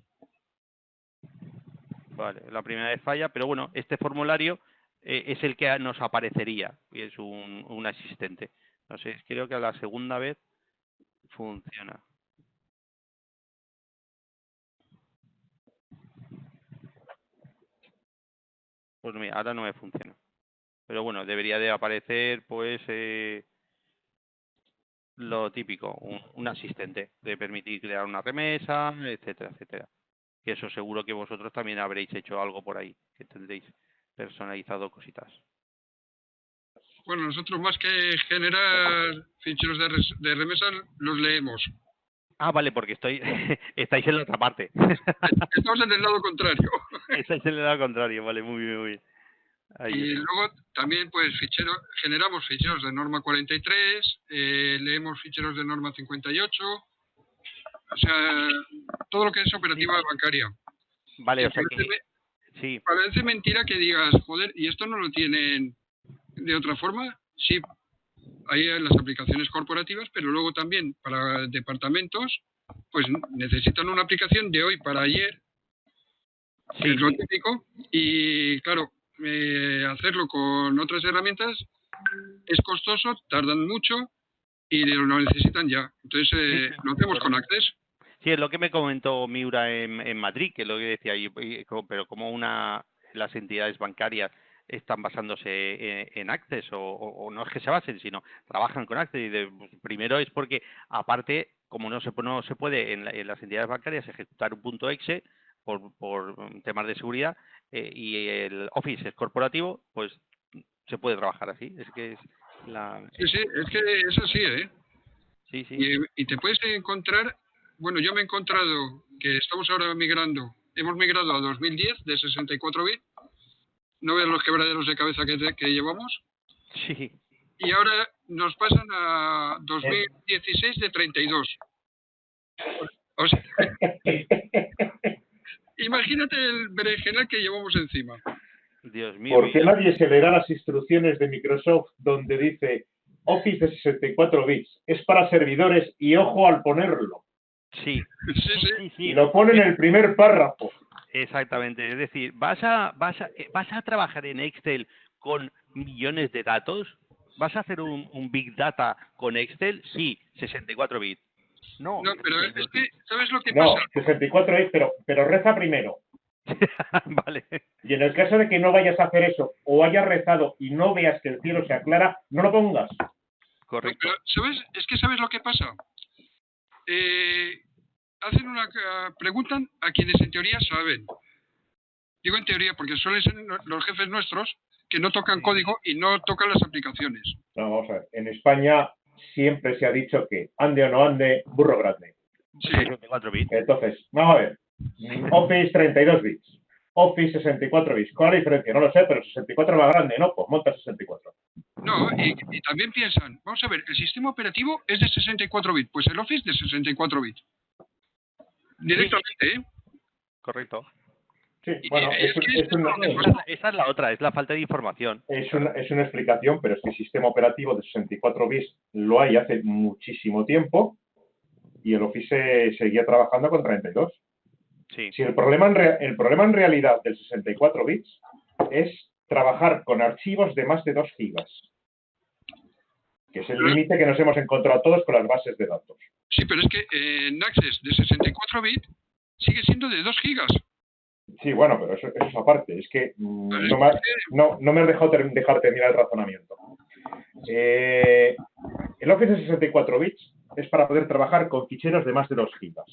Vale, la primera vez falla, pero bueno, este formulario es el que nos aparecería, y es un asistente. No sé, creo que a la segunda vez funciona. Pues mira, ahora no me funciona. Pero bueno, debería de aparecer, pues, lo típico, un asistente, de permitir crear una remesa, etcétera, etcétera. Que eso seguro que vosotros también habréis hecho algo por ahí, que tendréis personalizado cositas. Bueno, nosotros más que generar ficheros de remesa, los leemos. Ah, vale, porque estáis en la otra parte. Estamos en el lado contrario. Estáis en el lado contrario, vale, muy bien, muy bien. Ahí Y está. luego también pues generamos ficheros de norma 43, leemos ficheros de norma 58, o sea, todo lo que es operativa bancaria. Vale, Y o sea que sí, parece mentira que digas, joder, ¿y esto no lo tienen de otra forma? Sí, hay en las aplicaciones corporativas, pero luego también para departamentos, pues necesitan una aplicación de hoy para ayer, que es lo típico, y claro, hacerlo con otras herramientas es costoso, tardan mucho y lo necesitan ya. Entonces lo hacemos con Access. sí, es lo que me comentó Miura en Madrid, que es lo que decía, pero como las entidades bancarias están basándose en Access, o no es que se basen, sino trabajan con Access. Pues, primero es porque, aparte, como no se puede en las entidades bancarias ejecutar un punto .exe por temas de seguridad, y el Office es corporativo, pues se puede trabajar así. Es que es Sí, es que es así, ¿eh? Sí. Y te puedes encontrar, bueno, yo me he encontrado que estamos ahora hemos migrado a 2010 de 64 bits, no ves los quebraderos de cabeza que llevamos, Sí. y ahora nos pasan a 2016 de 32. O sea, imagínate el berenjenal que llevamos encima. Dios mío. ¿Por qué nadie se leerá las instrucciones de Microsoft donde dice Office de 64 bits? Es para servidores y ojo al ponerlo. Sí. Y lo pone en el primer párrafo. Exactamente. Es decir, ¿vas a trabajar en Excel con millones de datos? ¿Vas a hacer un Big Data con Excel? Sí, 64 bits. No, pero es que, ¿sabes lo que no, pasa? 64 bits, pero reza primero. Vale. Y en el caso de que no vayas a hacer eso, o hayas rezado y no veas que el cielo se aclara, no lo pongas. Correcto. No, pero, ¿sabes lo que pasa? Preguntan a quienes en teoría saben. Digo en teoría porque suelen ser los jefes nuestros que no tocan código y no tocan las aplicaciones. No, vamos a ver. En España siempre se ha dicho que ande o no ande, burro grande. Sí. 64 bits. Entonces, vamos a ver. Office 32 bits. Office 64 bits. ¿Cuál es la diferencia? No lo sé, pero 64 más grande, ¿no? Pues monta 64. No, y también piensan, vamos a ver, el sistema operativo es de 64 bits, pues el Office de 64 bits. Directamente, ¿eh? Correcto. Sí, bueno, esa es la otra, es la falta de información. Es una explicación, pero es que el sistema operativo de 64 bits lo hay hace muchísimo tiempo y el Office seguía trabajando con 32. Sí. Si el problema en realidad del 64 bits es trabajar con archivos de más de 2 gigas, que es el límite que nos hemos encontrado todos con las bases de datos. Sí, pero es que en Access de 64 bits sigue siendo de 2 gigas. Sí, bueno, pero eso es aparte. Es que Pero no me has dejado dejar terminar el razonamiento. El Office de 64 bits es para poder trabajar con ficheros de más de 2 gigas.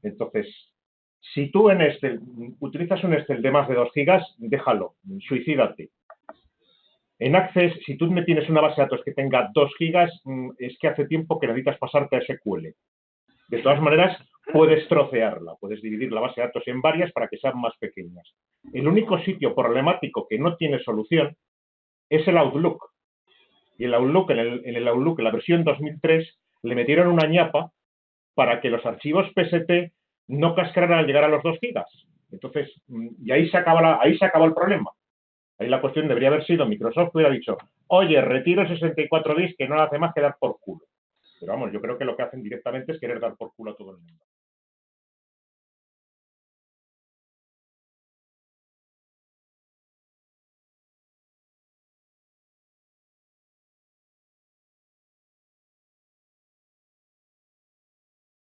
Entonces, si tú en Excel utilizas un Excel de más de 2 gigas, déjalo, suicídate. En Access, si tú me tienes una base de datos que tenga 2 gigas, es que hace tiempo que necesitas pasarte a SQL. De todas maneras, puedes trocearla, puedes dividir la base de datos en varias para que sean más pequeñas. El único sitio problemático que no tiene solución es el Outlook. Y el Outlook, en el Outlook, en la versión 2003, le metieron una ñapa para que los archivos PST no cascaran al llegar a los 2 gigas. Entonces, y ahí se acaba el problema. Ahí la cuestión debería haber sido, Microsoft hubiera dicho, oye, retiro 64 bits que no hace más que dar por culo. Pero vamos, yo creo que lo que hacen directamente es querer dar por culo a todo el mundo.